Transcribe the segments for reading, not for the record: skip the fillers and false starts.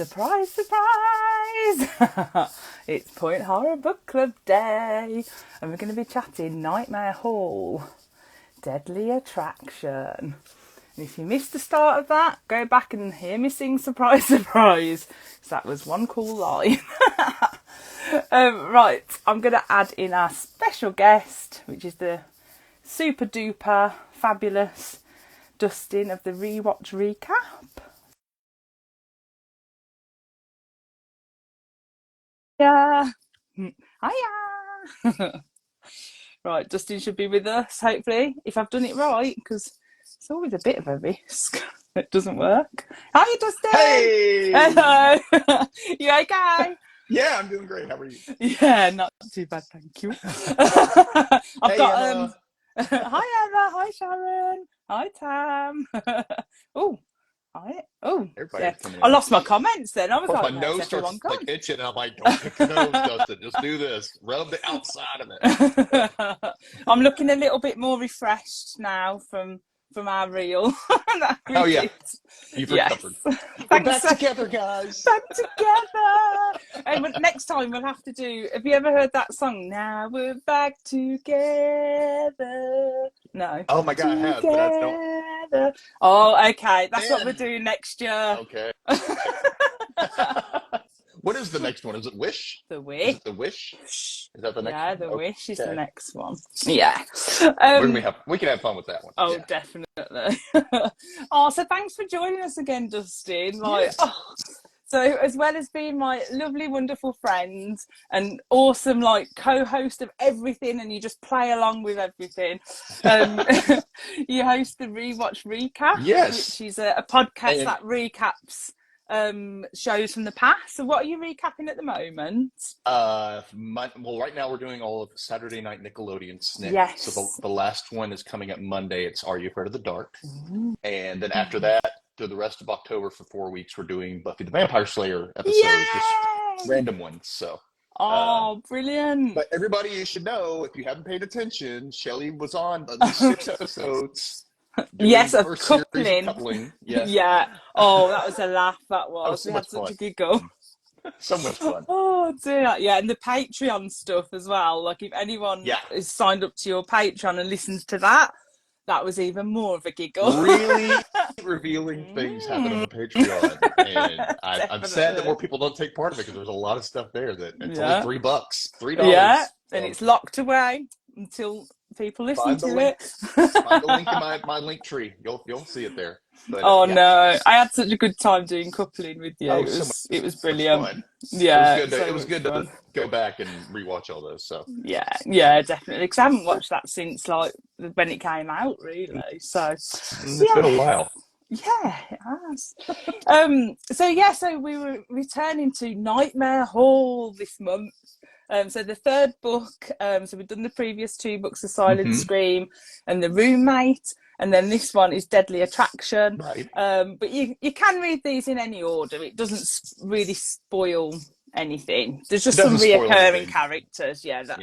Surprise, surprise! It's Point Horror Book Club Day, and we're going to be chatting Nightmare Hall, Deadly Attraction. And if you missed the start of that, go back and hear me sing Surprise, surprise, because that was one cool line. Right, I'm going to add in our special guest, which is the super duper fabulous Dustin of the Rewatch Recap. Yeah. Hiya. Right, Dustin should be with us, hopefully, if I've done it right, because it's always a bit of a risk. It doesn't work. Hiya, Dustin. Hey! Hello. You okay? Yeah, I'm doing great. How are you? Yeah, not too bad, thank you. I've Hey, got Emma. Hi Emma, hi Sharon, hi Tam. Oh, hi. Oh, yeah. Everybody's coming I in. lost my comments then. I was Plus, my like, where's nose starts everyone like gone? itching, and I'm like, "Don't pick the nose, Dustin. Just do this. Rub the outside of it." I'm looking a little bit more refreshed now from our reel that we Oh yeah, did. you've Yes. recovered. We're Thanks. back together, guys. Back together. And next time we'll have to do. Have you ever heard that song? Now we're back together. No. Oh my God, I have, but I don't. Together. Oh, okay. That's what we're Man. doing next year. Okay. What is the next one? Is it Wish? The Is Wish. it the Wish? Is that the next Yeah, one? the Wish is the Okay. next one. Yeah. We can have fun with that one. Oh, Yeah. definitely. Oh, so thanks for joining us again, Dustin. Yes. So as well as being my lovely, wonderful friend and awesome, co-host of everything, and you just play along with everything, you host the Rewatch Recap, Yes. which is a podcast And that recaps shows from the past. So what are you recapping at the moment? well, right now we're doing all of Saturday Night Nickelodeon Snick. Yes. So the last one is coming up Monday. It's Are You Afraid of the Dark? And then after that, through the rest of October for 4 weeks, we're doing Buffy the Vampire Slayer episodes, just random ones. So. Brilliant. But everybody, you should know, if you haven't paid attention, Shelley was on at least 6 episodes. Yes, of first coupling. series of coupling. Yeah. Yeah. Oh, that was a laugh. That was. So We had much such fun. a giggle. So much fun. Oh dear. Yeah, and the Patreon stuff as well. Like if anyone is signed up to your Patreon and listens to that, that was even more of a giggle. Really revealing things happen on the Patreon, and I'm sad that more people don't take part of it because there's a lot of stuff there that it's only $3, $3. Yeah, and it's locked away until people listen to it. Find the link in my link tree. You'll see it there. But, no, I had such a good time doing coupling with you. It was brilliant. Fun. Yeah, it was good to go back and rewatch all those. So yeah, definitely. Because I haven't watched that since when it came out, really. So it's been a while. Yeah, it has. So we were returning to Nightmare Hall this month. So the third book. So we've done the previous 2 books, The Silent Scream and The Roommate. And then this one is Deadly Attraction. Right. But you can read these in any order. It doesn't really spoil anything. There's just some reoccurring characters, that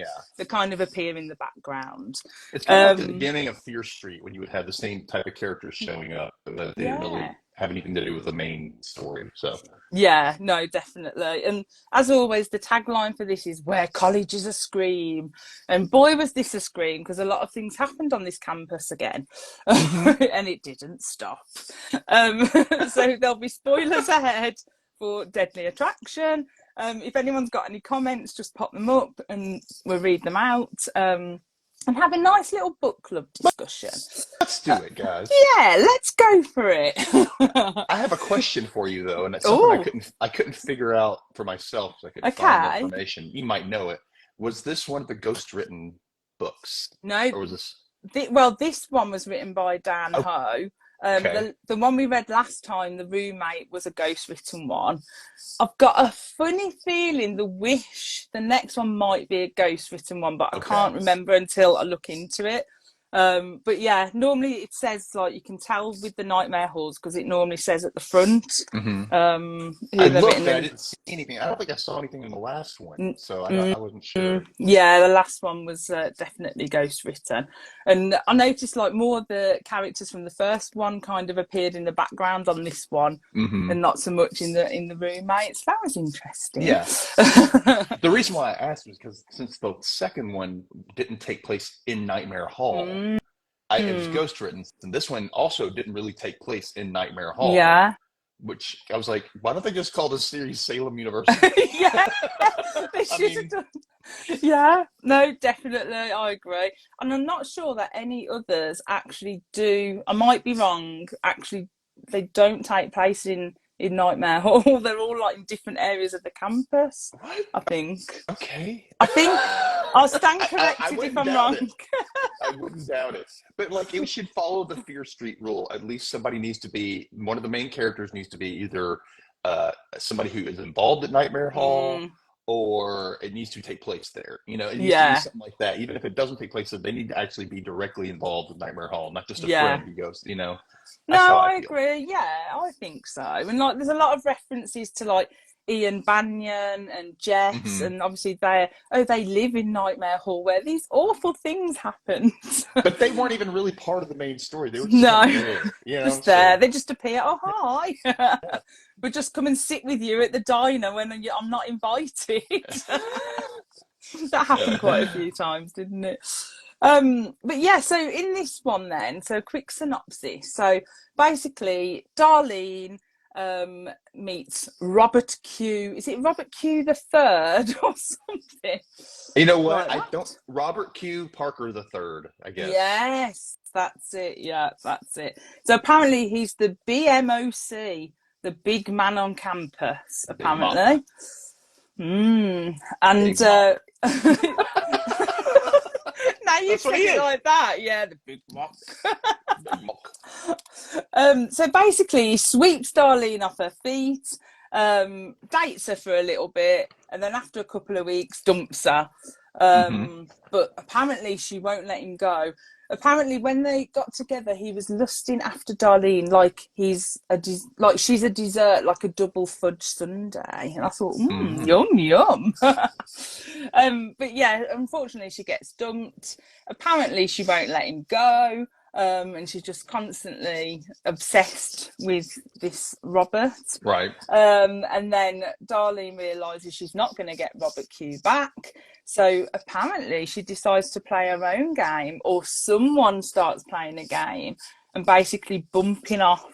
kind of appear in the background. It's kind of like the beginning of Fear Street when you would have the same type of characters showing up, but they didn't really have anything to do with the main story. So yeah, no, definitely. And as always, the tagline for this is "Where college is a scream," and boy, was this a scream, because a lot of things happened on this campus again, and it didn't stop. So there'll be spoilers ahead for Deadly Attraction. If anyone's got any comments, just pop them up and we'll read them out. And have a nice little book club discussion. Let's do it, guys. Yeah, let's go for it. I have a question for you though, and it's something I couldn't figure out for myself. So I couldn't find information. You might know it. Was this one of the ghost-written books? No. Or was this? This one was written by Dan Ho. The one we read last time, The Roommate, was a ghost-written one. I've got a funny feeling The Wish, the next one, might be a ghost-written one, but I can't remember until I look into it. But yeah, normally it says, like, you can tell with the nightmare halls because it normally says at the front Hmm. I who they're looked, written but I in. didn't see anything. I don't think I saw anything in the last one, Mm, so mm, I wasn't sure. yeah, the last one was definitely ghost written, and I noticed like more of the characters from the first one kind of appeared in the background on this one, Hmm. and not so much in the roommates. That was interesting. Yeah. The reason why I asked was because since the second one didn't take place in Nightmare Hall, Mm, it was ghost written, and this one also didn't really take place in Nightmare Hall, yeah. which I was like, why don't they just call this series Salem University? Yeah, they I should have mean, done. Yeah, no, definitely, I agree. And I'm not sure that any others actually do. I might be wrong. Actually, they don't take place in Nightmare Hall. They're all like in different areas of the campus. what? I think. Okay. I think I'll stand I corrected if wouldn't I'm doubt wrong. it. I wouldn't doubt it. But like it should follow the Fear Street rule. At least somebody needs to be one of the main characters needs to be either somebody who is involved at Nightmare Hall Mm, or it needs to take place there. You know, it needs to be yeah, something like that. Even if it doesn't take place there, they need to actually be directly involved with Nightmare Hall, not just a yeah. friend who goes, you know. That's No, how I I feel. agree. Yeah, I think so. And like, there's a lot of references to like Ian Banyan and Jess, Hmm. and obviously they live in Nightmare Hall where these awful things happen. But they weren't even really part of the main story. They were just kind No, of there, you know. just there. So They just appear. Oh, hi. yeah. We'll just come and sit with you at the diner when I'm not invited. That happened quite a Yeah. few times, didn't it? But yeah, so in this one then, so quick synopsis. So basically, Darlene meets Robert Q. Is it Robert Q the third or something You know what? like I that? don't. Robert Q. Parker the third, I guess. Yes, that's it. Yeah, that's it. So apparently he's the BMOC, the big man on campus. Big Monk. Apparently, and Big Monk. now you've That's what he said it is. like that. Yeah, the big mock. Big Monk. So basically, he sweeps Darlene off her feet, dates her for a little bit, and then after a couple of weeks, dumps her. Hmm. But apparently, she won't let him go. Apparently, when they got together, he was lusting after Darlene like like she's a dessert, like a double fudge sundae. And I thought, Hmm. yum yum. But yeah, unfortunately, she gets dumped. Apparently, she won't let him go. And she's just constantly obsessed with this Robert. Right. And then Darlene realizes she's not going to get Robert Q back. So apparently she decides to play her own game, or someone starts playing a game and basically bumping off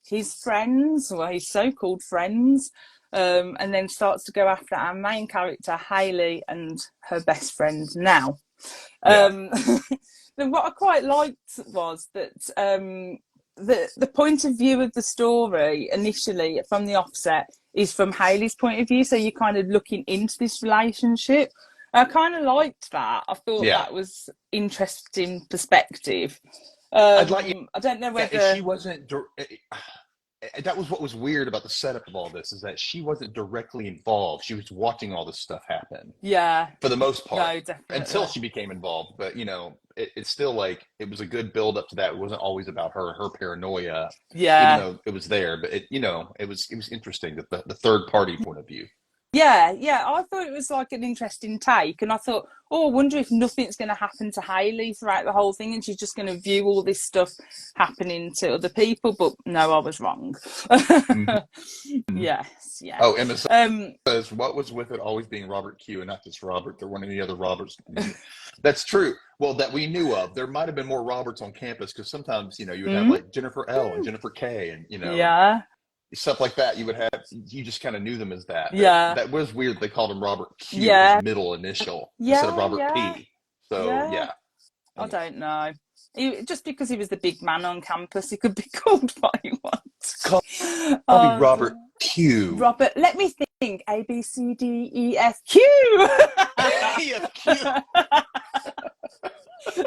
his friends, or his so-called friends, and then starts to go after our main character, Hayley, and her best friend now. Yeah. Um, what I quite liked was that the point of view of the story initially from the offset is from Hayley's point of view, so you're kind of looking into this relationship. I kind of liked that. I thought Yeah. that was interesting perspective. I'd like. I don't know Yeah. She whether, wasn't. That was what was weird about the setup of all this is that she wasn't directly involved. She was watching all this stuff happen yeah, for the most part no, until definitely, she became involved. But you know, it's still like it was a good build up to that. It wasn't always about her paranoia, even yeah. though it was there. But it was interesting that the third party point of view. Yeah, yeah, I thought it was like an interesting take, and I thought, oh, I wonder if nothing's going to happen to Hayley throughout the whole thing, and she's just going to view all this stuff happening to other people. But no, I was wrong. Mm-hmm. Yes, yeah. Oh, Emma Um, says, "What was with it always being Robert Q and not just Robert? There weren't any other Roberts." That's true. Well, that we knew of, there might have been more Roberts on campus because sometimes you would have mm, like Jennifer L and Jennifer K and yeah, stuff like that. You just kind of knew them as that. But yeah, that was weird. They called him Robert Q, his yeah, middle initial, instead of yeah, Robert yeah, P. So yeah. yeah. I Anyway, don't know. Just because he was the big man on campus, he could be called what he wants. call me Oh, Robert dear. Q. Robert, let me think. A B C D E F Q. Yeah, Q.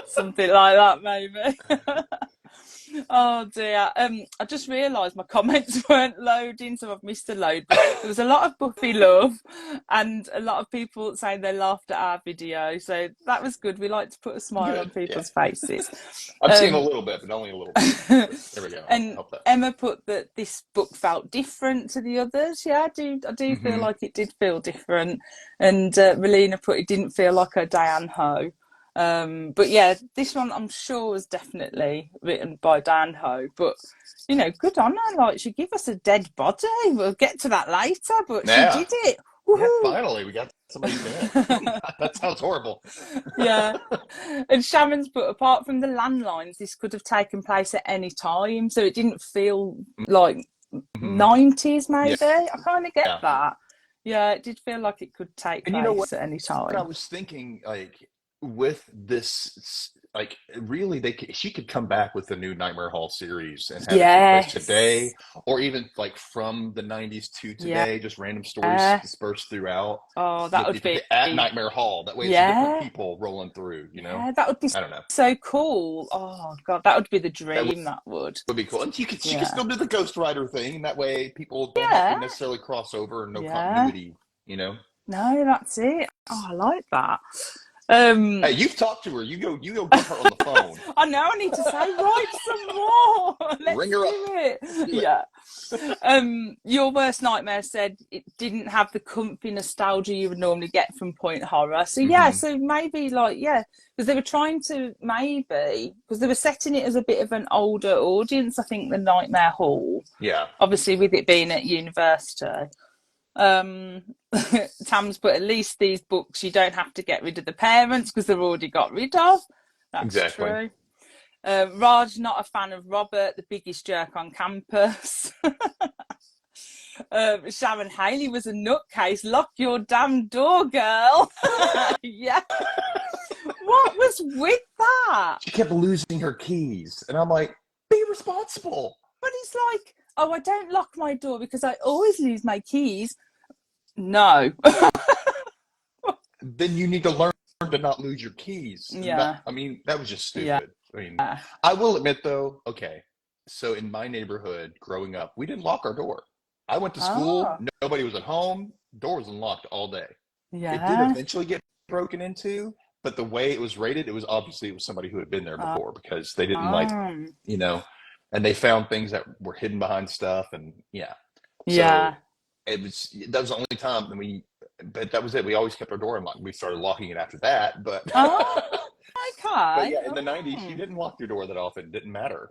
Something like that, maybe. Oh dear. I just realised my comments weren't loading, so I've missed a load. But there was a lot of Buffy love and a lot of people saying they laughed at our video. So that was good. We like to put a smile on Good. Yeah. people's faces. I'm seeing a Um, little bit, but only a little bit. So there we go. and Help that. Emma put that this book felt different to the others. Yeah, I do feel Hmm. like it did feel different. And Relina put it didn't feel like a Diane Ho. But yeah, this one I'm sure was definitely written by Dan Ho. But good on her. Like she gave us a dead body. We'll get to that later, but she Yeah. did it. Yeah, Woohoo! finally, we got somebody dead. That sounds horrible. Yeah. And Shaman's put apart from the landlines, this could have taken place at any time, so it didn't feel like Hmm. 90s Yeah. maybe. I kind of get Yeah. that. Yeah, it did feel like it could take And you know what? place at any I time. was thinking, like, with this, like, really, she could come back with the new Nightmare Hall series and have it take place today, Yes. or even like from the 90s to Yeah. today, just random stories dispersed throughout. Oh, that would If you be, get at Nightmare Hall, that way it's different yeah, people rolling through, yeah, that would be I don't know. so cool. Oh God, that would be the That dream. That would. would be cool. And she could Yeah, still do the Ghost Rider thing, and that way people don't have to yeah, necessarily cross over, no yeah. continuity, you know? No, that's it. Oh, I like that. Hey, you've talked to her. You go get her on the phone. I know I need to say, write some more. Let's Ring her up. do it. Let's do it. Yeah. Your worst nightmare said it didn't have the comfy nostalgia you would normally get from point horror. So yeah, Hmm. so maybe because they were trying to because they were setting it as a bit of an older audience. I think the Nightmare Hall, Yeah. obviously with it being at university. Tam's put at least these books you don't have to get rid of the parents because they're already got rid of. That's Exactly. true. Raj not a fan of Robert, the biggest jerk on campus. Sharon Haley was a nutcase. Lock your damn door, girl. Yeah. What was with that? She kept losing her keys, and I'm like, be responsible. But it's like, oh, I don't lock my door because I always lose my keys. No. Then you need to learn to not lose your keys. Yeah. I mean, that was just Yeah. stupid. I mean, I will admit though, okay, so in my neighborhood growing up, we didn't lock our door. I went to school, nobody was at home, door was unlocked all day. Yeah. It did eventually get broken into, but the way it was rated, it was somebody who had been there before because they didn't and they found things that were hidden behind stuff, and yeah. Yeah. So that was the only time but that was it. We always kept our door unlocked. We started locking it after that, but Okay. but yeah, in the 90s, you didn't lock your door that often. It didn't matter.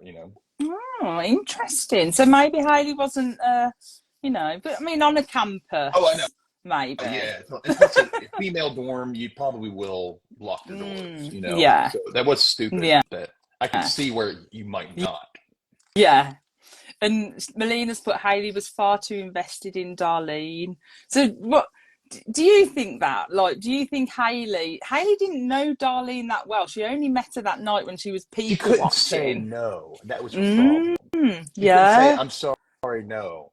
Oh, interesting. So maybe Hayley wasn't, but I mean, on a campus. Oh, I know. Maybe. Yeah, if it's a female dorm, you probably will lock your doors. Yeah. So that was stupid. Yeah. But I can see where you might not. Yeah. And Melina's put Hayley was far too invested in Darlene. So what do you think that? Like, do you think Hayley didn't know Darlene that well? She only met her that night when she was people She couldn't watching. say no. That was her problem. She Yeah. couldn't say, I'm sorry, no.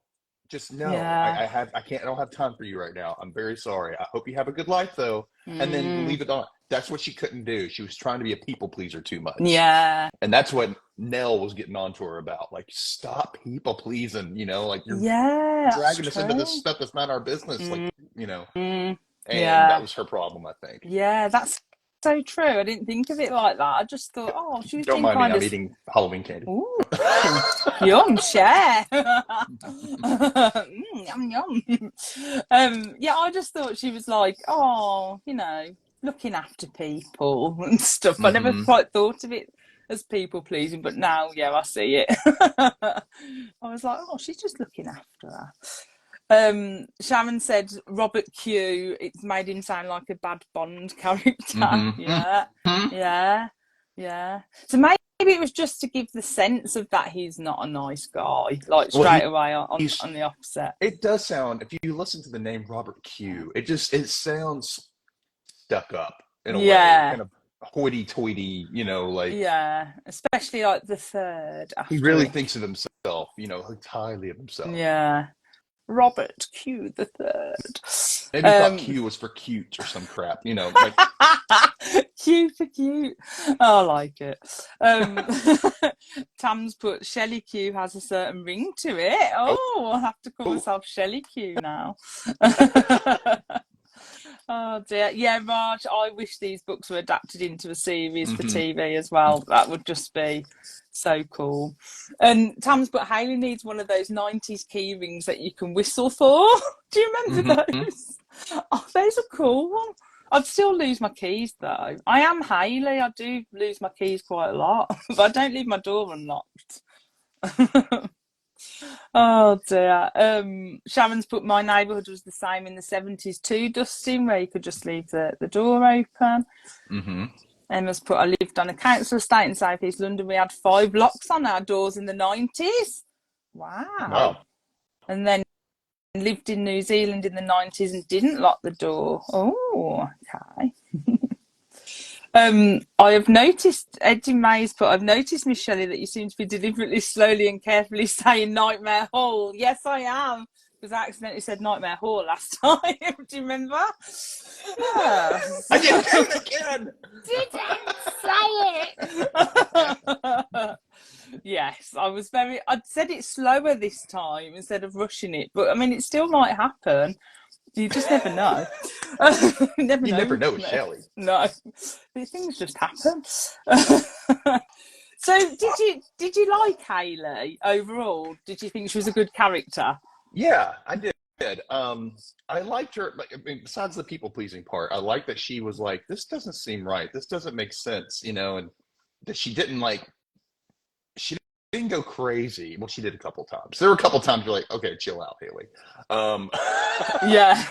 Just no. Yeah. I don't have time for you right now. I'm very sorry. I hope you have a good life though. And then leave it on. That's what she couldn't do. She was trying to be a people pleaser too much. Yeah. And that's what Nell was getting on to her about. Like, stop people pleasing, like you're dragging us into this stuff that's not our business. Like, and that was her problem, I think. Yeah, that's so true. I didn't think of it like that. I just thought, she was Don't being mind me, I'm eating Halloween candy. Ooh. Yum, share. Yum, yum. I just thought she was like, looking after people and stuff. I never quite thought of it as people pleasing, but now, I see it. I was like, she's just looking after her. Sharon said Robert Q, it's made him sound like a bad Bond character. Yeah. So maybe it was just to give the sense of that he's not a nice guy, like straight away on the opposite. It does sound, if you listen to the name Robert Q, it sounds stuck up in a way, kind of hoity-toity, Yeah, especially like the third. He really thinks of himself, thinks highly of himself. Yeah. Robert Q the third. Maybe thought Q was for cute or some crap, like. Q for cute. Oh, I like it. Tam's put Shelley Q has a certain ring to it. Oh, Oh, I'll have to call oh. myself Shelley Q now. Oh dear. Yeah, Raj, I wish these books were adapted into a series for TV as well. That would just be so cool. And Tam's put Hayley needs one of those 90s key rings that you can whistle for. Do you remember those? Oh, those are cool. I'd still lose my keys though. I am Hayley. I do lose my keys quite a lot, but I don't leave my door unlocked. Oh dear. Sharon's put my neighbourhood was the same in the 70s too, Dustin, where you could just leave the door open. Emma's put I lived on a council estate in South East London. We had 5 locks on our doors in the 90s. Wow. And then lived in New Zealand in the 90s and didn't lock the door. Oh, okay. I have noticed, Eddie Mays put, I've noticed, Miss Shelley, that you seem to be deliberately, slowly and carefully saying Nightmare Hall. Yes, I am, because I accidentally said Nightmare Hall last time. Do you remember? I didn't do it again. Didn't say it. Yes, I'd said it slower this time instead of rushing it, but I mean, it still might happen. You just never know. You never know, Shelley. No, these things just happen. So, did you like Hayley overall? Did you think she was a good character? Yeah, I did. I liked her. Besides the people pleasing part, I liked that she was like, "This doesn't seem right. This doesn't make sense," and that she didn't go crazy. Well, she did a couple times. There were a couple times you're like, okay, chill out, Hayley. Yeah.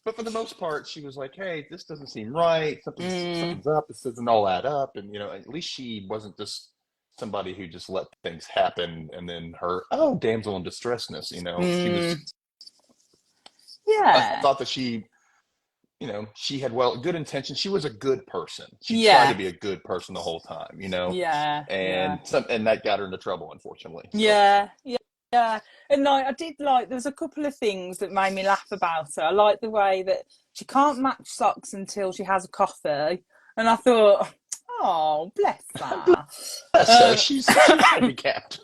But for the most part, she was like, hey, this doesn't seem right. Something's up. This doesn't all add up. And, at least she wasn't just somebody who just let things happen and then her, damsel in distressness, She was. Yeah. I thought that she had good intentions. She was a good person. She tried to be a good person the whole time, Yeah. And that got her into trouble, unfortunately. So. Yeah. And I did like, there was a couple of things that made me laugh about her. I like the way that she can't match socks until she has a coffee. And I thought, oh, bless her. Bless her. She's handicapped.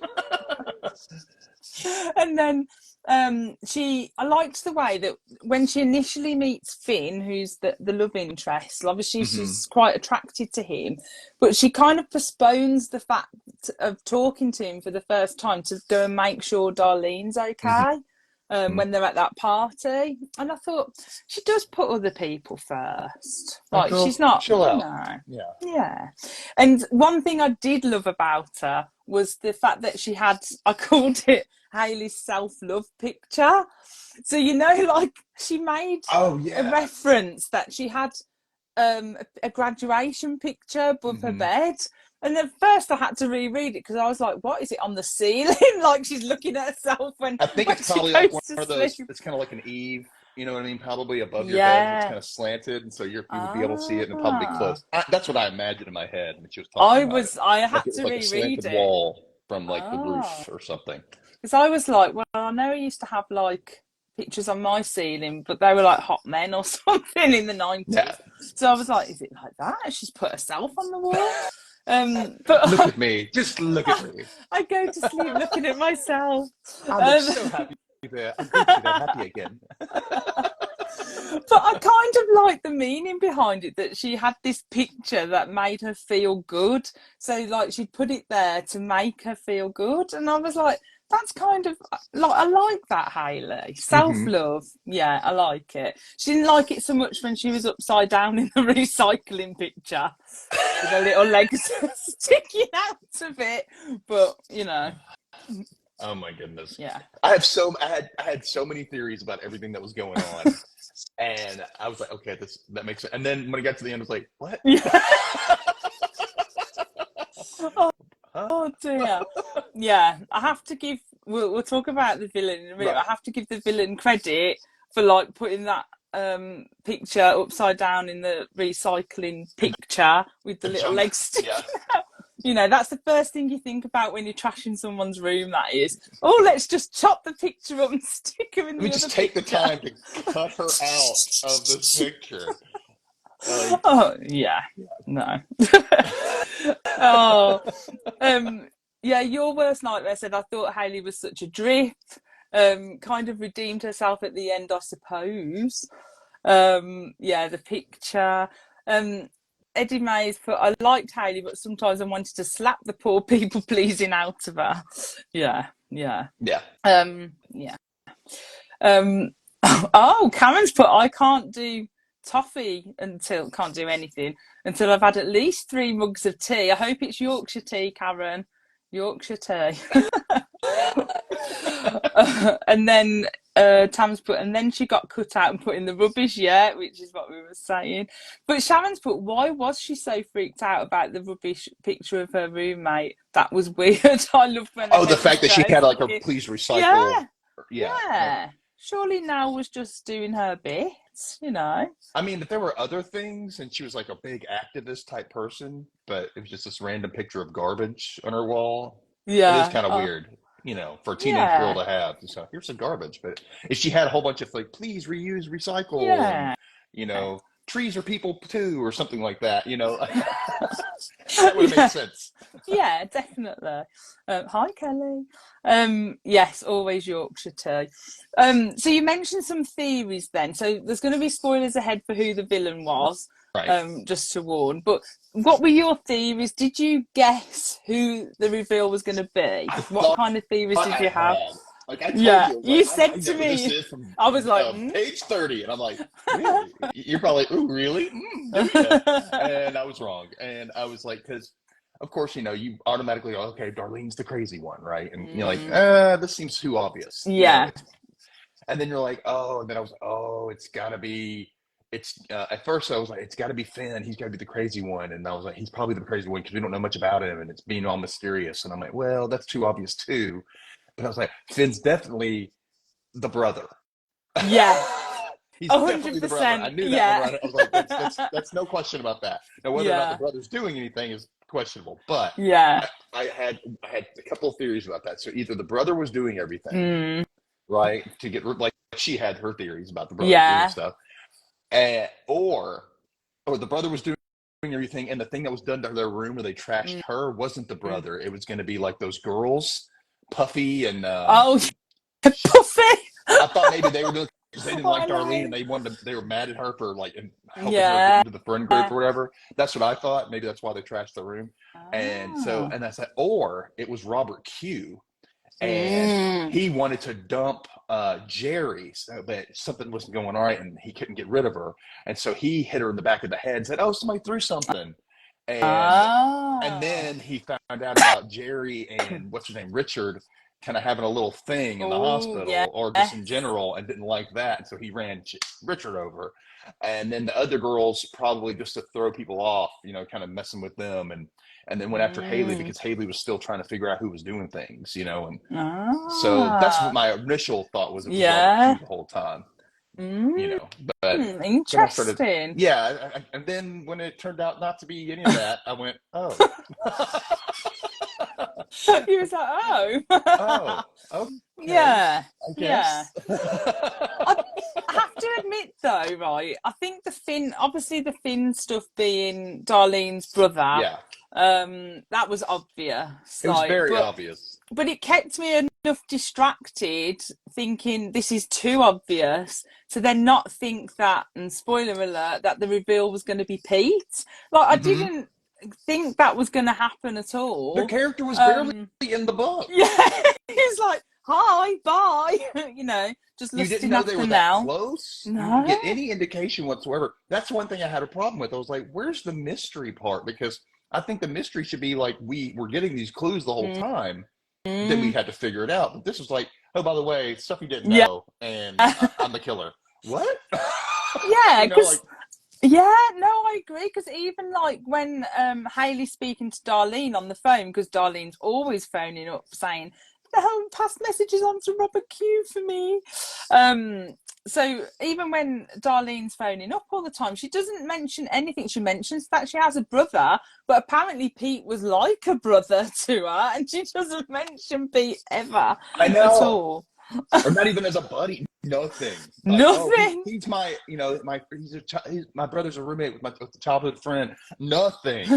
And then I liked the way that when she initially meets Finn, who's the love interest, obviously she's quite attracted to him, but she kind of postpones the fact of talking to him for the first time to go and make sure Darlene's okay when they're at that party. And I thought, she does put other people first. Like, she's not, chill out. Yeah. And one thing I did love about her was the fact that she had, I called it Hayley's self-love picture. So, like, she made a reference that she had a graduation picture above her bed. And at first I had to reread it because I was like, what is it on the ceiling? Like, she's looking at herself when I think it's probably like one of those, it's kind of like an Eve, you know what I mean? Probably above your bed, it's kind of slanted, and so you would be able to see it and probably be close. That's what I imagined in my head when she was talking about it. I had to reread a slanted it. wall from like the roof or something. Because I was like, well, I know I used to have like pictures on my ceiling, but they were like hot men or something in the 90s. Yeah. So I was like, is it like that? She's put herself on the wall. But look at me. Just look at me. I go to sleep looking at myself. I'm so happy there. I'm going to be that happy again. But I kind of like the meaning behind it, that she had this picture that made her feel good. So, like, she'd put it there to make her feel good. And I was like, that's kind of, like, I like that, Hayley. Self-love. Yeah, I like it. She didn't like it so much when she was upside down in the recycling picture with her little legs sticking out of it. But, Oh my goodness. Yeah. I had so many theories about everything that was going on. And I was like, okay, that makes sense. And then when it got to the end, I was like, what? Yeah. Oh dear. Yeah, I have to give, we'll talk about the villain in a minute. Right. I have to give the villain credit for like putting that picture upside down in the recycling picture with the little legs sticking out. You know, that's the first thing you think about when you're trashing someone's room, that is. Oh, let's just chop the picture up and stick her in I mean, the other just take the picture. time to cut her out of this picture. Like, Oh, yeah. No. Oh, yeah, your worst nightmare said, I thought Hayley was such a drip. Kind of redeemed herself at the end, I suppose. Yeah, the picture. Um, Eddie Mays put, I liked Hayley, but sometimes I wanted to slap the poor people pleasing out of her. Yeah, yeah. yeah. Yeah. Um, oh, Karen's put, I can't do can't do anything until I've had at least 3 mugs of tea. I hope it's Yorkshire tea, Karen. Yorkshire tea. And then Tam's put, and then she got cut out and put in the rubbish, yeah, which is what we were saying. But Sharon's put, why was she so freaked out about the rubbish picture of her roommate? That was weird. I loved when her Oh, the head was fact that she straight had like a thinking, please recycle. yeah, Yeah. yeah. Surely Nell was just doing her bit, you know? I mean, if there were other things and she was like a big activist type person, but it was just this random picture of garbage on her wall, it is Yeah. kind of Oh, weird, for a teenage girl yeah. to have. So here's some garbage. But if she had a whole bunch of like, please reuse, recycle, and, Yeah. you know, trees are people too, or something like that, that would have made Yeah. sense. Yeah, definitely. Hi, Kelly. Yes, always Yorkshire tea. So you mentioned some theories then. So there's going to be spoilers ahead for who the villain was, Right. just to warn. But what were your theories? Did you guess who the reveal was going to be? I What thought kind of theories I did you have? had. Like I told Yeah, you, I was you like, I said to know who this me, is from I was like, page 30. And I'm like, really? You're probably, ooh, really? Do you? And I was wrong. And I was like, because, of course, you automatically go, okay, Darlene's the crazy one, right? And you're like, mm, this seems too obvious. yeah, And then you're like, oh, and then I was like, oh, it's got to be. At first I was like, it's got to be Finn. He's got to be the crazy one. And I was like, he's probably the crazy one because we don't know much about him and it's being all mysterious. And I'm like, well, that's too obvious too. But I was like, Finn's definitely the brother. yeah, He's definitely the brother. I 100%. knew that one Yeah, right. I was like, that's no question about that. Now, whether or not the yeah, brother's doing anything is questionable. But yeah, I had a couple of theories about that. So either the brother was doing everything, mm, right, to get like she had her theories about the brother doing yeah. stuff, or the brother was doing everything, and the thing that was done to their room where they trashed Mm. her wasn't the brother. It was going to be like those girls, Puffy and Oh, Puffy. I thought maybe they were doing because they didn't Oh, I like Darlene and know. they were mad at her for like helping her get Yeah. into the friend group or whatever. That's what I thought. Maybe that's why they trashed the room. Ah. And I said, or it was Robert Q and Mm. he wanted to dump Jerry, but something wasn't going right and he couldn't get rid of her. And so he hit her in the back of the head and said, oh, somebody threw something. And Ah. then he found out about Jerry and what's his name, Richard, kind of having a little thing in the Oh, hospital or just in yes. general and didn't like that. So he ran Richard over. And then the other girls probably just to throw people off, kind of messing with them. And then went after Haley Mm. because Haley was still trying to figure out who was doing things, and so that's what Ah. my initial thought was. It was Robert Q Yeah. the whole time, Mm. but then I started, Interesting. yeah. And then when it turned out not to be any of that, I went, oh, He was like, oh. oh, okay, Yeah. I Yeah. guess. I have to admit though, right? I think obviously the Finn stuff being Darlene's brother, Yeah, that was obvious. it was Like, very but obvious. but it kept me enough distracted, thinking this is too obvious, to then not think that, and spoiler alert, that the reveal was going to be Pete. Like, I Hmm. didn't think that was going to happen at The all. character was barely Um, in the book. yeah, he's like, hi, bye, just You didn't lusting know they after were that now. close. You didn't No. get any indication whatsoever. That's one thing I had a problem with. I was like, where's the mystery part? Because I think the mystery should be like we were getting these clues the whole time. Then we Mm, had to figure it out. But this was like, oh, by the way, stuff you didn't yeah. know, and I'm the killer. What? Yeah, Like, because yeah, no, I agree. Because even like when Haley's speaking to Darlene on the phone, because Darlene's always phoning up saying, "The hell, pass messages on to Robert Q for me." So even when Darlene's phoning up all the time, she doesn't mention anything. She mentions that she has a brother, but apparently Pete was like a brother to her, and she doesn't mention Pete ever I at know. all. Or not even as a buddy. Nothing. Like, oh, Nothing. he's my, he's my brother's a roommate with a childhood friend. Nothing.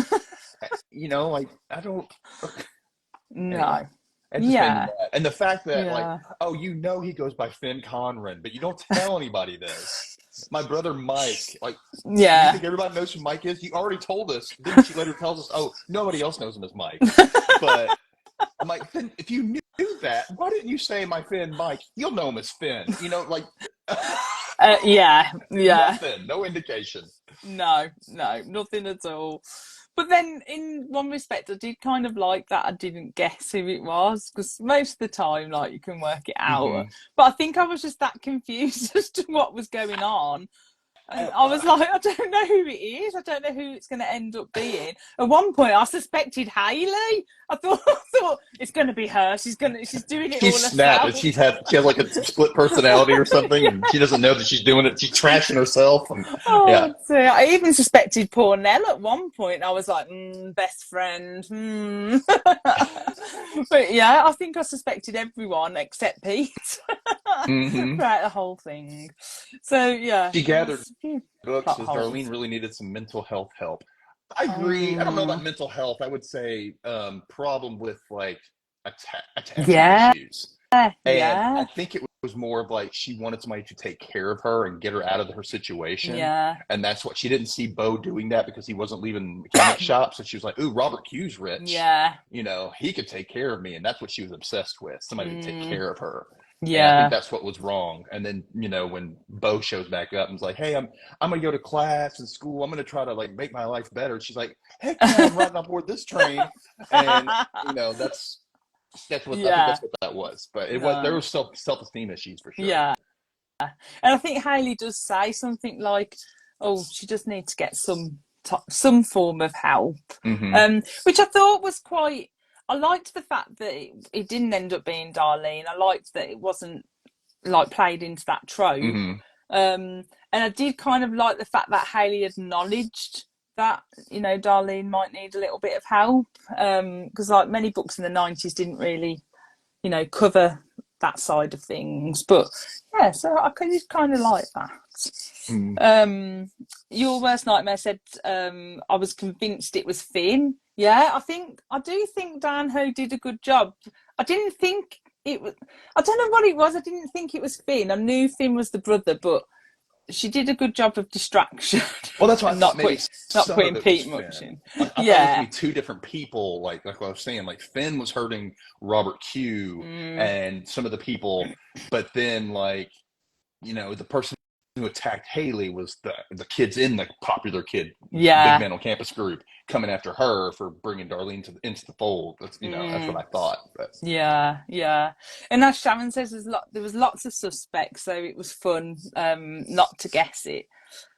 Like I don't. Anyway, No. it just made me Yeah. mad. And the fact that, like, Yeah. oh, he goes by Finn Conran, but you don't tell anybody this. My brother Mike, like, you Yeah. think everybody knows who Mike is? You already told us. Then she later tells us, oh, nobody else knows him as Mike. But I'm like, Finn, if you knew that, why didn't you say my Finn Mike? You'll know him as Finn. Like, Yeah. Yeah. nothing, no indication. No, nothing at all. But then, in one respect, I did kind of like that I didn't guess who it was, because most of the time, like, you can work it out. Hmm. But I think I was just that confused as to what was going on. And I was like, I don't know who it is. I don't know who it's going to end up being. At one point, I suspected Hayley. I thought it's going to be her. She's doing it all She's snapped, and herself. she has like a split personality or something, and she doesn't know that she's doing it. She's trashing herself, and yeah. Oh dear. I even suspected poor Nell at one point. I was like, best friend. But yeah, I think I suspected everyone except Pete Hmm. throughout the whole thing. So yeah, She there was gathered a few books plot as Darlene holes. really needed some mental health help. I agree. I don't know Um, about mental health. I would say problem with like attachment yeah, issues. And I yeah, think it was more of like she wanted somebody to take care of her and get her out of her situation. yeah, And that's what she didn't see Bo doing that because he wasn't leaving mechanic shops. So she was like, ooh, Robert Q's rich. yeah, He could take care of me. And that's what she was obsessed with, somebody to take mm, care of her. And I think yeah. that's what was wrong. And then, when Bo shows back up and is like, hey, I'm gonna go to class and school. I'm gonna try to like make my life better. She's like, heck yeah, I'm riding on board this train. And that's what I think Yeah, that's what that was. But there no, was self-esteem issues for sure. yeah. And I think Hayley does say something like, "Oh, she just needs to get some form of help," Mm-hmm. which I thought was quite. I liked the fact that it didn't end up being Darlene. I liked that it wasn't like played into that trope, Mm-hmm. and I did kind of like the fact that Hayley acknowledged that Darlene might need a little bit of help, because like many books in the 90s didn't really cover that side of things. But yeah, so I kind of like that. Mm-hmm. Your worst nightmare said I was convinced it was Finn. Yeah, I do think Dan Ho did a good job. I didn't think it was. I don't know what it was. I didn't think it was Finn. I knew Finn was the brother, but she did a good job of distraction Well, that's why I and thought not maybe some of putting it was Pete much Finn. in. Like I thought it was gonna Yeah. be two different people. Like what I was saying, like Finn was hurting Robert Q Mm, and some of the people, but then like the person who attacked Haley was the kids in the popular kid big yeah. man on campus group coming after her for bringing Darlene into the fold. That's what Mm. I thought. But Yeah, yeah. And as Sharon says, there was lots of suspects, so it was fun not to guess it,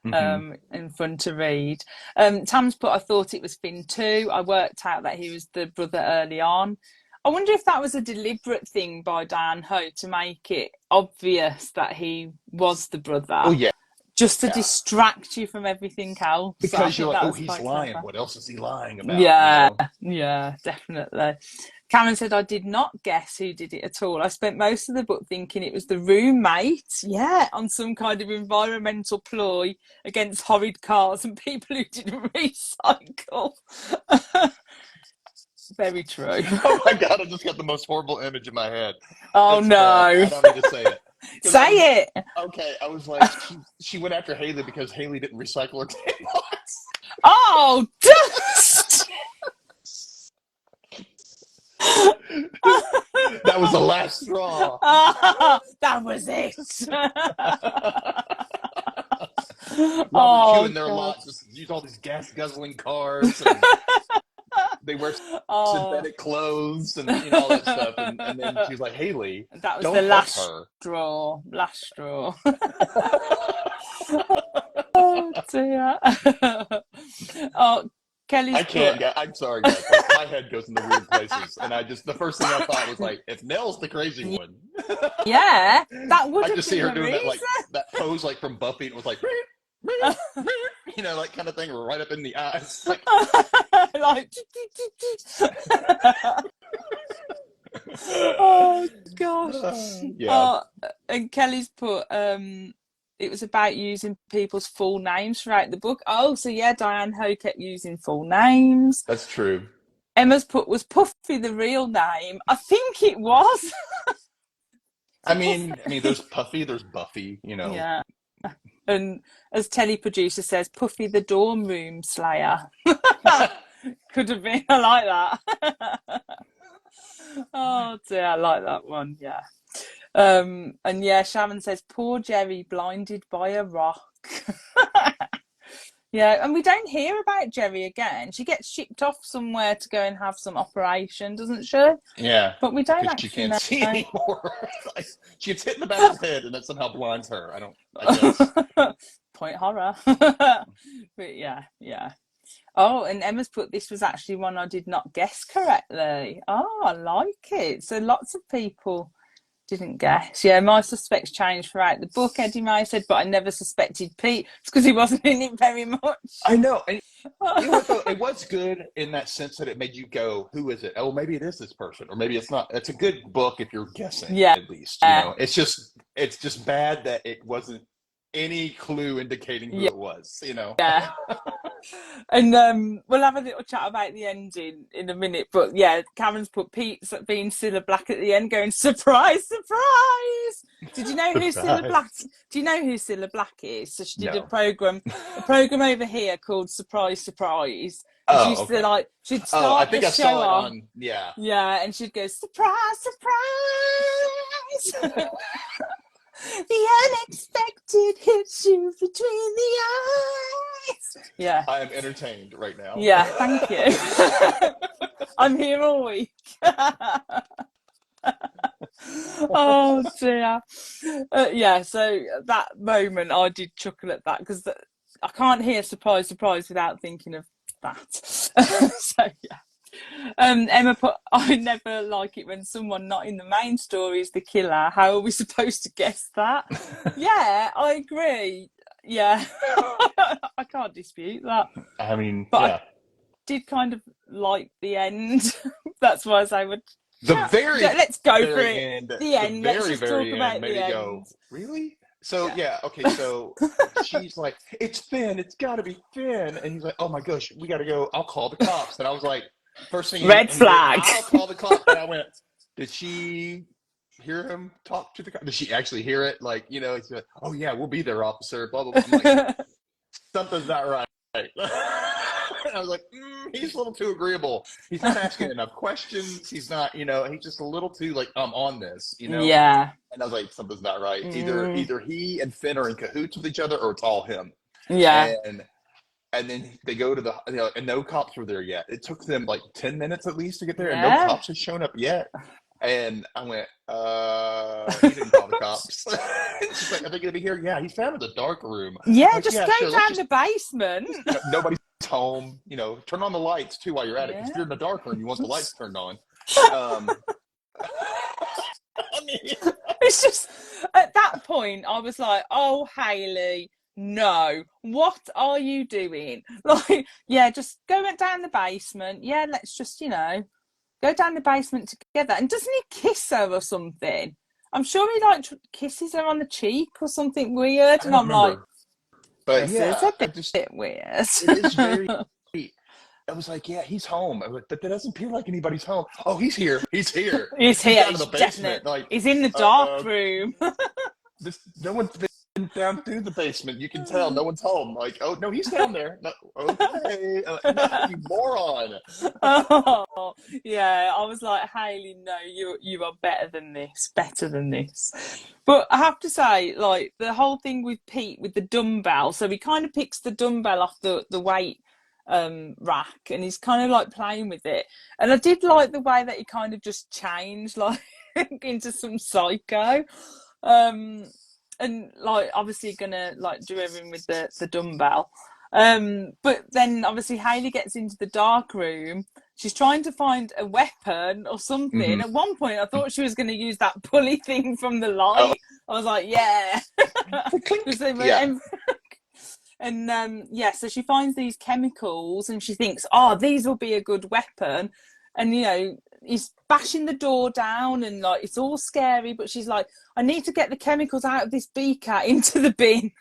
hmm and fun to read. Tam's put, I thought it was Finn too. I worked out that he was the brother early on. I wonder if that was a deliberate thing by Dan Ho to make it obvious that he was the well, brother, yeah, just to yeah, distract you from everything else. I because you're think like, that oh, was he's quite lying. clever. What else is he lying about? Yeah, yeah, definitely. Cameron said, I did not guess who did it at all. I spent most of the book thinking it was the roommate, yeah, on some kind of environmental ploy against horrid cars and people who didn't recycle. Very true. Oh my God, I just got the most horrible image in my head. Oh It's bad. no. I don't need to say it. Because I was Say it. okay. I was like, she went after Haley because Haley didn't recycle her tampons. Oh, dust. That was the last straw. That was it. Robert Q Oh and their God. lots just use all these gas guzzling cars, and they wear Oh. synthetic clothes and all that stuff. And then she was like, Haley, That was the don't help last her. straw. Last straw. Oh dear. Oh, I Kelly's can't put. get. I'm sorry, guys. Like, my head goes into weird places, and the first thing I thought was like, if Nell's the crazy one. Yeah, that would I have just see been her the doing that reason. like that pose like from Buffy, and it was like, like kind of thing, right up in the eyes. Like, Like, oh gosh. yeah, Oh, and Kelly's put it was about using people's full names throughout the book. Oh, so yeah, Diane Ho kept using full names. that's true. Emma's put was Puffy the real name. I think it was. There's Puffy, there's Buffy. Yeah. And as Telly producer says, Puffy the dorm room slayer. Could have been. I like that. Oh dear, I like that one. Yeah. And yeah, Sharon says, poor Jerry blinded by a rock. Yeah, and we don't hear about Jerry again. She gets shipped off somewhere to go and have some operation, doesn't she? Yeah, But we don't because she actually can't know. see anymore. Like, she gets hit in the back of the head, and that somehow blinds her. I guess. Point horror. But yeah, yeah. Oh, and Emma's put this was actually one I did not guess correctly. Oh, I like it. So lots of people didn't guess. Yeah, my suspects changed throughout the book, Eddie May said, but I never suspected Pete. It's because he wasn't in it very much. I know. And you know what, though? It was good in that sense that it made you go, who is it? Oh, maybe it is this person, or maybe it's not. It's a good book if you're guessing, Yeah. at least. It's just bad that it wasn't any clue indicating who it was, Yeah. And we'll have a little chat about the ending in a minute. But yeah, Cameron's put Pete being Cilla Black at the end, going, surprise, surprise. Did you know who Cilla Black? Do you know who Cilla Black is? So she did No. a program over here called Surprise, Surprise. And she used to she'd start I think the I show saw it off. on, yeah. Yeah, and she'd go, surprise, surprise. The unexpected hits you between the eyes. Yeah. I am entertained right now. Yeah, thank you. I'm here all week. Oh dear. Yeah, so that moment I did chuckle at that because I can't hear surprise, surprise without thinking of that. So yeah. Emma put, I never like it when someone not in the main story is the killer. How are we supposed to guess that? Yeah, I agree. Yeah. I can't dispute that. But I did kind of like the end. That's why I say let's go for it. End, the end. Let's just talk about the end. Go, really? So yeah, okay, so she's like, it's Finn, it's gotta be Finn. And he's like, oh my gosh, we gotta go, I'll call the cops. And I was like, first thing red flag. I'll call the cops. And I went, did she hear him talk to the cops? Did she actually hear it? Like, he's like, oh yeah, we'll be there, officer, blah, blah, blah. I'm like, something's not right. I was like, he's a little too agreeable. He's not asking enough questions. He's not, he's just a little too like, I'm on this, Yeah. And I was like, something's not right. Either he and Finn are in cahoots with each other, or it's all him. Yeah. And then they go to the, and no cops were there yet. It took them like 10 minutes at least to get there, and no cops had shown up yet. And I went, he didn't call the cops. She's like, are they going to be here? Yeah, he's found in the dark room. Yeah, like, just go down the basement. Nobody's home. Turn on the lights too while you're at it. Because if you're in the dark room, you want the lights turned on. It's just, at that point, I was like, oh, Hayley, no, what are you doing? Like, yeah, just go down the basement. Yeah, let's just, go down the basement together. And doesn't he kiss her or something? I'm sure he kisses her on the cheek or something weird. And I'm like, but this is a bit weird. It is very. I was like, yeah, he's home. I was like, but that doesn't appear like anybody's home. Oh, he's here. He's here. He's here. He's in the basement. Like, he's in the dark room. No one's been down through the basement. You can tell no one's home. Like, oh no, he's down there. No, okay, no, you moron. Oh, yeah, I was like, Hayley, no, you are better than this. Better than this. But I have to say, like, the whole thing with Pete with the dumbbell. So he kind of picks the dumbbell off the weight rack, and he's kind of like playing with it. And I did like the way that he kind of just changed like into some psycho. And like obviously gonna like do everything with the dumbbell. But then obviously Hayley gets into the dark room she's trying to find a weapon or something. Mm-hmm. At one point, I thought she was going to use that pulley thing from the Oh, light. I was like, yeah. clink. Yeah. And yeah, so she finds these chemicals and she thinks, oh, these will be a good weapon. And, you know, he's bashing the door down and like it's all scary, but she's like, I need to get the chemicals out of this beaker into the bin.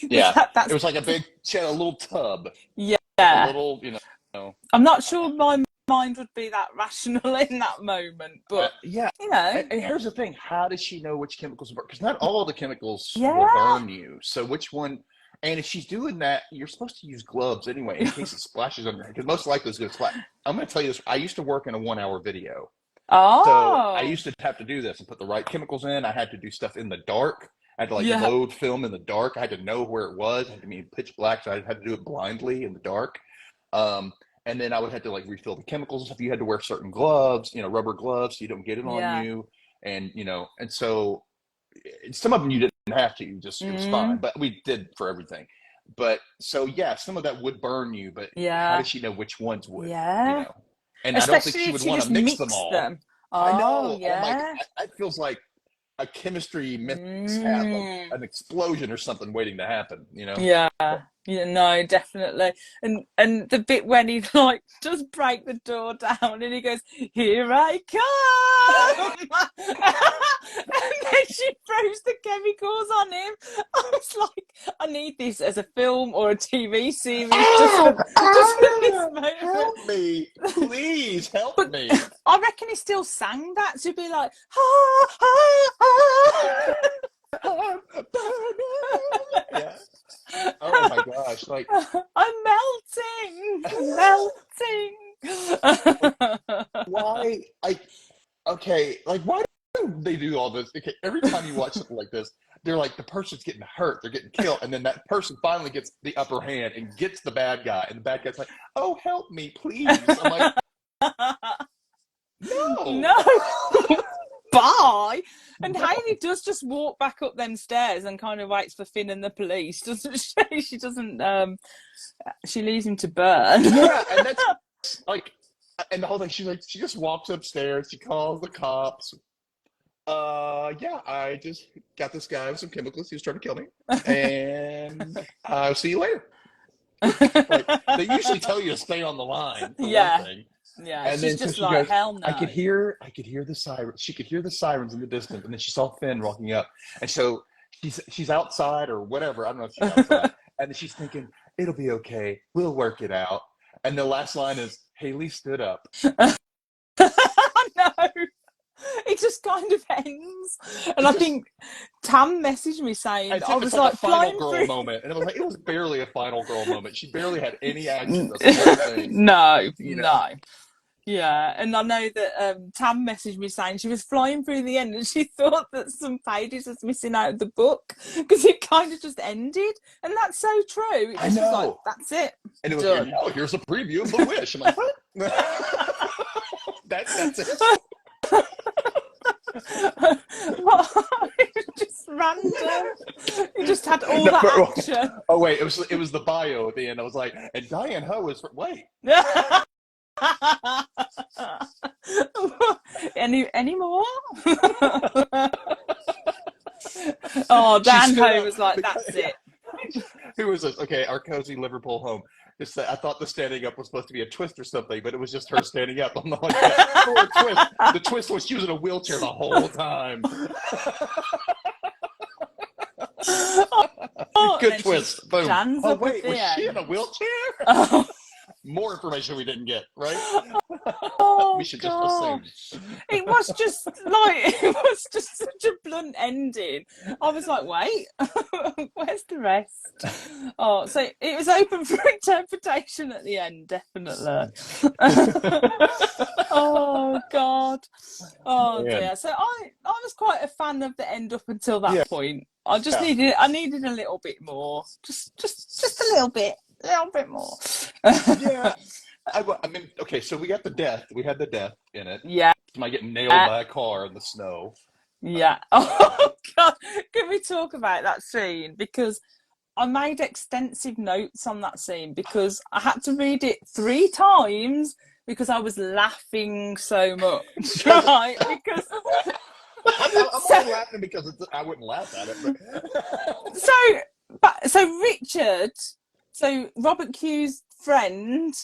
Because Yeah. It that's, was like she had a little tub, like a yeah. little, you know. I'm not sure my mind would be that rational in that moment, but, Yeah. you know. And here's the thing: how does she know which chemicals work? Because not all the chemicals will Yeah. burn you. So which one? And if she's doing that, you're supposed to use gloves anyway in case it splashes on her. Because most likely it's going to splash. I'm going to tell you this: I used to work in a 1 hour video, so I Oh, used to have to do this and put the right chemicals in. I had to do stuff in the dark. I had to like yeah. load film in the dark. I had to know where it was. I had to be pitch black, so I had to do it blindly in the dark. Um, and then I would have to like refill the chemicals and stuff. You had to wear certain gloves, rubber gloves, so you don't get it on Yeah. you. And and so some of them you didn't have to. It was fine. Mm, But we did for everything. But so yeah, some of that would burn you. But how yeah. does she know which ones would? You Yeah. know, and I don't think Especially she if would she want to just mix them mixed all. them. I Oh, know. Oh my God, yeah. that feels like a chemistry mishap, like Mm. an explosion or something waiting to happen. Yeah. But Yeah, no, definitely. And the bit when he like just break the door down and he goes, "Here I come," and then she throws the chemicals on him. I was like, I need this as a film or a TV series just for this moment. help me, please help But me. I reckon he still sang that to be like, "Ha ha ha." I'm burning. Yeah. Oh my gosh. Like, I'm melting, melting. why? Okay. Like, why do they do all this? Okay, every time you watch something like this, they're like, the person's getting hurt, they're getting killed, and then that person finally gets the upper hand and gets the bad guy, and the bad guy's like, "Oh, help me, please." I'm like, no. No, bye. And Hayley does just walk back up them stairs and kind of waits for Finn and the police, doesn't she? She doesn't. She leaves him to burn. Yeah, and that's like, and the whole thing, she just walks upstairs, she calls the cops. Yeah, I just got this guy with some chemicals. He was trying to kill me, and I'll see you later. Like, they usually tell you to stay on the line for one Yeah, thing, yeah. and She's then so just she like, goes, hell I no. could hear the sirens. She could hear the sirens in the distance, and then she saw Finn walking up, and so she's outside or whatever. I don't know if she's outside, and then she's thinking it'll be okay. We'll work it out. And the last line is Haley stood up. No, it just kind of ends. And It I just think Tam messaged me saying as I if it's was like a like final flying girl through. moment, and it was barely a final girl moment. She barely had any action this whole thing. No, You know, no. Yeah, and I know that Tam messaged me saying she was flying through the end and she thought that some pages was missing out of the book because it kind of just ended. And that's so true. It I just was like, know. that's it, And it was, done. oh, here's a preview of The Wish. I'm like, what? That's it. It was just random. You just had all No, that action. oh wait, it was the bio at the end. I was like, and Diane Ho is wait. Any more? Oh, Dan Ho was like, that's it. Who was this? Okay, our cozy Liverpool home. I thought the standing up was supposed to be a twist or something, but it was just her standing up. I'm not like that. For a twist. The twist was she was in a wheelchair the whole time. Good twist. Boom. Oh wait, was she in a whelchair? Oh. More information we didn't get, right? Oh, we should God. just assume. It was just such a blunt ending. I was like, wait, where's the rest? Oh, so it was open for interpretation at the end, definitely. Oh, God. Oh, Man. dear. So I was quite a fan of the end up until that Yeah. point. I needed a little bit more. Just a little bit. A little bit more. Yeah. I mean, okay, so we got the death. We had the death in it. Yeah. Somebody getting nailed by a car in the snow. Yeah. Oh, God. Can we talk about that scene? Because I made extensive notes on that scene because I had to read it 3 times because I was laughing so much, right? Because I'm so only laughing because I wouldn't laugh at it. But so Richard, so Robert Q's friend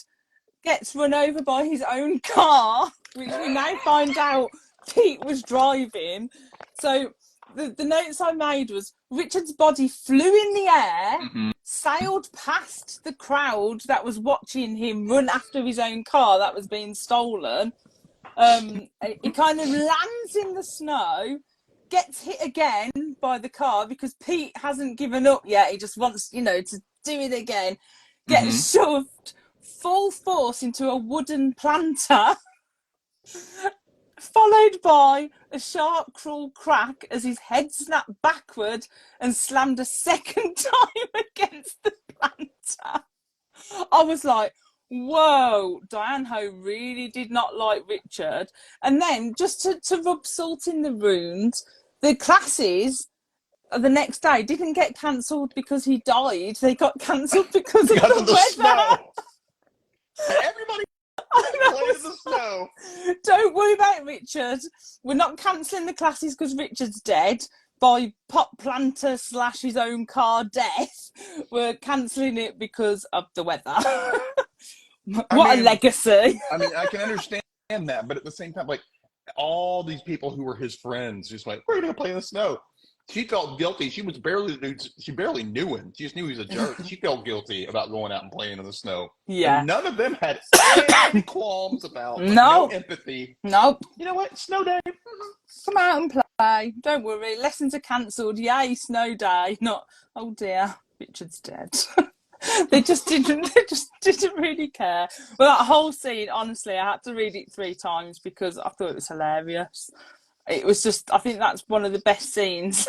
gets run over by his own car, which we now find out Pete was driving. So the notes I made was Richard's body flew in the air, sailed past the crowd that was watching him run after his own car that was being stolen. He kind of lands in the snow, gets hit again by the car because Pete hasn't given up yet. He just wants, to do it again. Gets shoved full force into a wooden planter, followed by a sharp, cruel crack as his head snapped backward and slammed a second time against the planter. I was like, whoa, Diane Ho really did not like Richard. And then, just to rub salt in the wound, the classes the next day didn't get cancelled because he died. They got cancelled because of the weather. Snow. Everybody played in the snow. Don't worry about Richard. We're not cancelling the classes because Richard's dead by pot planter / his own car death. We're cancelling it because of the weather. What a legacy. I mean, I can understand that, but at the same time, like, all these people who were his friends, just like, we're gonna play in the snow. She felt guilty. She barely knew him. She just knew he was a jerk. She felt guilty about going out and playing in the snow. Yeah. And none of them had any qualms about no empathy. Nope. You know what? Snow day. Come out and play. Don't worry. Lessons are cancelled. Yay, snow day. Not, oh dear, Richard's dead. They just didn't really care. Well, that whole scene, honestly, I had to read it 3 times because I thought it was hilarious. It was just, I think that's one of the best scenes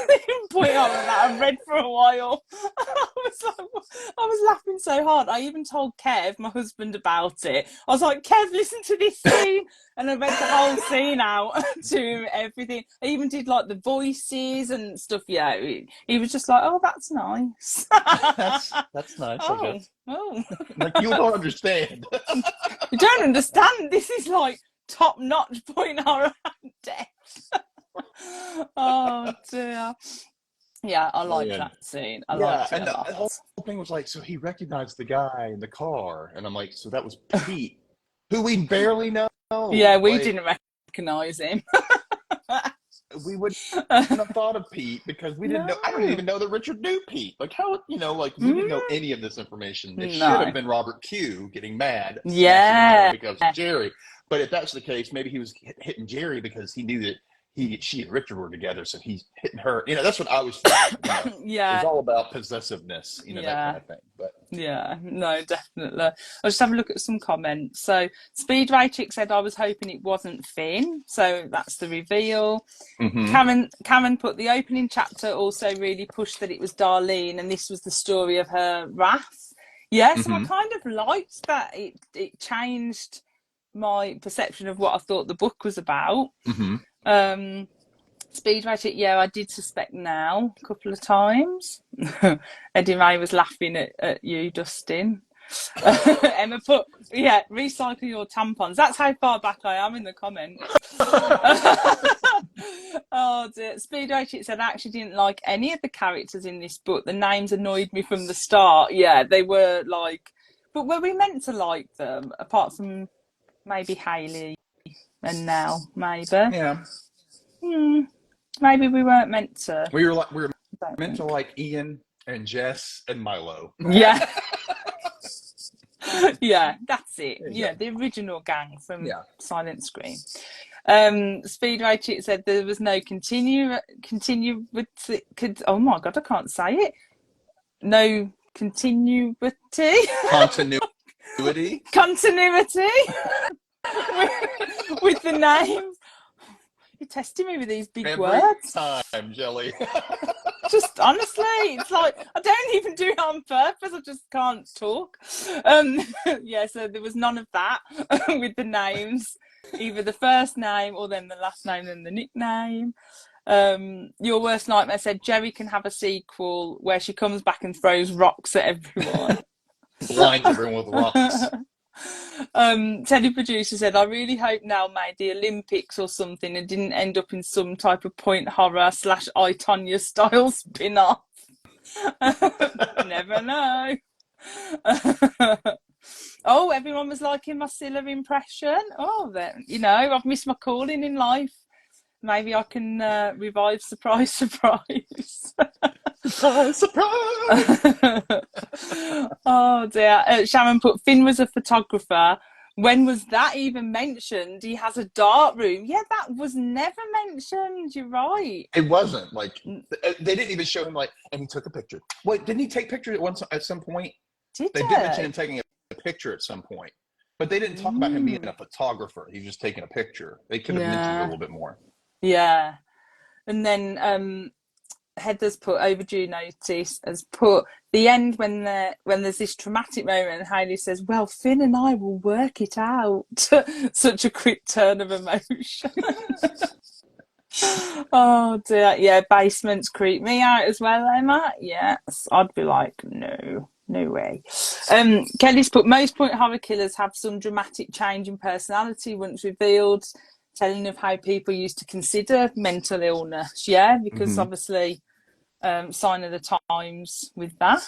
put on that I've read for a while. I was laughing so hard. I even told Kev, my husband, about it. I was like, Kev, listen to this scene. And I read the whole scene out to him, everything. I even did like the voices and stuff. Yeah, he was just like, oh, that's nice. That's nice, I guess. Oh. Like, you don't understand. You don't understand. This is like top-notch point horror death. Oh dear. Yeah, I like that scene. I liked it and the whole thing was like, so he recognized the guy in the car, and I'm like, so that was Pete, who we barely know. Yeah, we didn't recognise him. We wouldn't have thought of Pete because we didn't know. I didn't even know that Richard knew Pete. Like, how, we didn't know any of this information. It should have been Robert Q getting mad. Yeah. Because of Jerry. But if that's the case, maybe he was hitting Jerry because he knew that she and Richard were together, so he's hitting her. That's what I was thinking. Yeah. It's all about possessiveness, that kind of thing. But yeah, no, definitely. I'll just have a look at some comments. So Speed Ray Chick said, I was hoping it wasn't Finn. So that's the reveal. Cameron put the opening chapter also really pushed that it was Darlene and this was the story of her wrath. Yeah, so I kind of liked that it changed my perception of what I thought the book was about. Speed Ratchet, yeah, I did suspect now a couple of times. Eddie May was laughing at you, Dustin. Emma put, recycle your tampons. That's how far back I am in the comments. Oh dear. Speed Ratchet said, I actually didn't like any of the characters in this book. The names annoyed me from the start. Yeah, they were like, but were we meant to like them apart from maybe Hayley and Nell, maybe? Yeah. Maybe we weren't meant to. We were meant to like Ian and Jess and Milo. Yeah. Yeah, that's it. Yeah, the original gang from Silent Scream. Speed Ratchet said there was no oh my god, I can't say it. No continuity. Continuity. with the names. You're testing me with these big Every words. time, Jelly. Just honestly, it's like I don't even do it on purpose. I just can't talk. Yeah, so there was none of that with the names, either the first name or then the last name and the nickname. Your Worst Nightmare said Jerry can have a sequel where she comes back and throws rocks at everyone. Blinds everyone with rocks. Teddy producer said, I really hope Nell made the Olympics or something and didn't end up in some type of point horror / I, Tonya style spin off. Never know. Oh, everyone was liking my Cilla impression. Oh, then, I've missed my calling in life. Maybe I can revive surprise, surprise. Surprise, surprise! Oh dear. Sharon put Finn was a photographer. When was that even mentioned? He has a dark room. Yeah, that was never mentioned. You're right. It wasn't like they didn't even show him and he took a picture. Wait, didn't he take pictures at some point? Did They did mention him taking a picture at some point, but they didn't talk about him being a photographer. He was just taking a picture. They could have mentioned it a little bit more. Yeah. And then Heather's put overdue notice, has put the end when there's this traumatic moment and Hayley says, well, Finn and I will work it out. Such a quick turn of emotion. Oh dear. Yeah, basements creep me out as well, Emma. Yes, I'd be like, no way. Kelly's put most point horror killers have some dramatic change in personality once revealed, telling of how people used to consider mental illness. Yeah, because obviously sign of the times with that.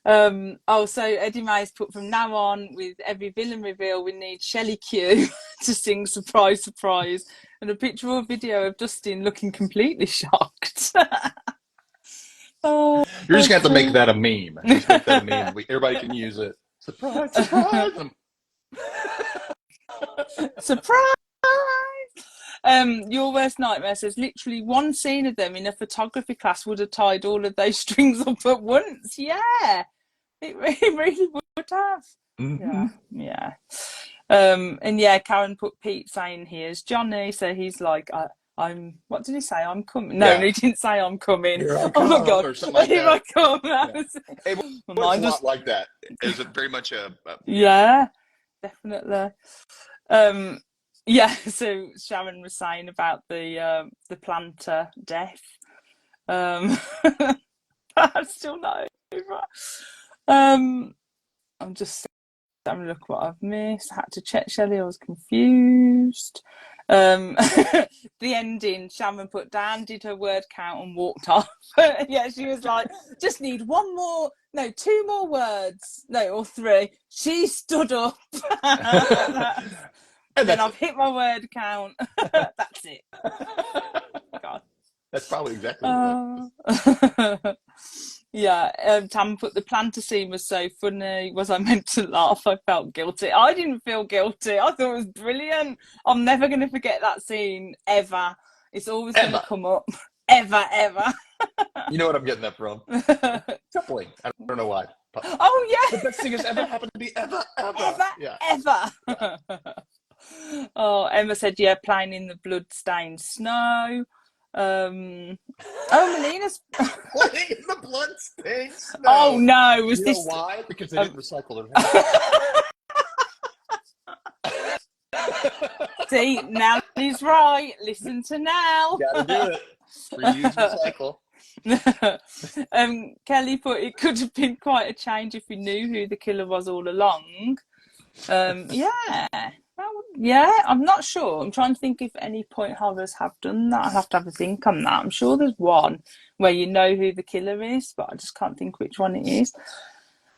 So Eddie May's put from now on with every villain reveal we need Shelley Q to sing surprise surprise and a picture or video of Dustin looking completely shocked. You're just gonna have to make that a meme. Just make that a meme. Everybody can use it. Surprise, surprise. Surprise. Your worst nightmare says literally one scene of them in a photography class would have tied all of those strings up at once. Yeah, it really would have. Yeah. And yeah, Karen put Pete saying here's Johnny, so he's like, I'm. What did he say? I'm coming. No, he didn't say I'm coming. Here I come, oh my god! Or something like Here that. I come. Yeah. It was a lot like that. Is it very much a? Yeah, definitely. Yeah, so Sharon was saying about the planter death. I still not over. I'm just having a look what I've missed. I had to check Shelley, I was confused. The ending, Sharon put down, did her word count and walked off. Yeah, she was like, just need two more words. No, or three. She stood up. And then I've hit my word count. That's it. God. That's probably exactly what it was. Yeah, Tam put the planter scene was so funny. Was I meant to laugh? I felt guilty. I didn't feel guilty. I thought it was brilliant. I'm never going to forget that scene ever. It's always going to come up. Ever. You know what I'm getting that from? Coupling. I don't know why. Oh, yeah. The best thing has ever happened to me ever. Yeah. Yeah. Oh, Emma said, yeah, playing in the blood-stained snow. Melina's playing in the blood-stained snow. Oh no, was this? Know why? Because they didn't recycle their. See, Nellie's right. Listen to Nell. Gotta do it. Reuse, recycle. Kelly put it could have been quite a change if we knew who the killer was all along. Yeah, I'm not sure. I'm trying to think if any point horrors have done that. I'll have to have a think on that. I'm sure there's one where you know who the killer is, but I just can't think which one it is.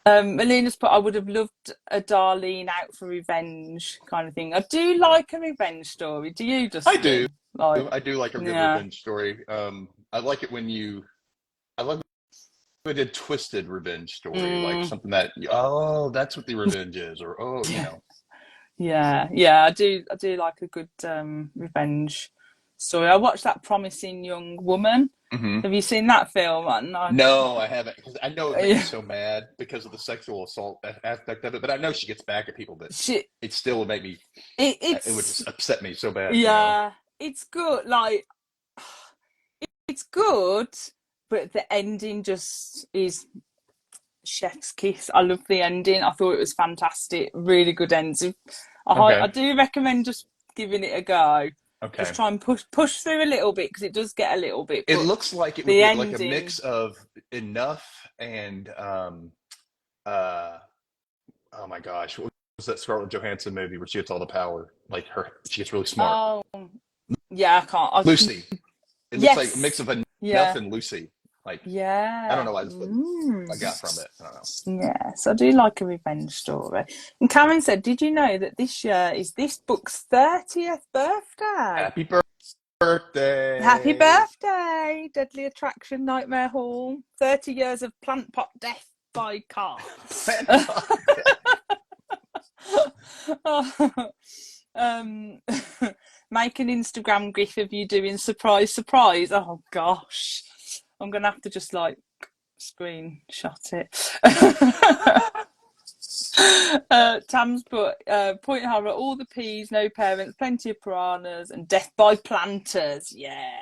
Melina's put, I would have loved a Darlene out for revenge kind of thing. I do like a revenge story. Do you, Dustin? I do. I do like a good revenge story. I like it when I love when a twisted revenge story, like something that, that's what the revenge is, or, Yeah, I do like a good revenge story. I watched that Promising Young Woman. Mm-hmm. Have you seen that film? No, I haven't, because I know it makes me so mad because of the sexual assault aspect of it, but I know she gets back at people, but it still would make me, it would just upset me so bad. Yeah, it's good. Like, it's good, but the ending just is chef's kiss. I love the ending. I thought it was fantastic. Really good ending. I do recommend just giving it a go. Okay. Just try and push through a little bit because it does get a little bit. It looks like it would be like a mix of Enough and oh my gosh, was that Scarlett Johansson movie where she gets all the power? Like she gets really smart. Oh, yeah, I can't. Lucy. It looks like a mix Yes. of Enough Yeah. and Lucy. Like I don't Yeah. know why I got from Mm. it. I don't know. Yes, I do like a revenge story. And Karen said, "Did you know that this year is this book's 30th birthday? Happy Happy birthday! birthday, Deadly Attraction Nightmare Hall. 30 years of plant pot death by car." um, Make an Instagram gif of you doing surprise, surprise. Oh gosh, I'm gonna have to just like screenshot it. Tam's put point horror, all the peas, no parents, plenty of piranhas, and death by planters. Yeah.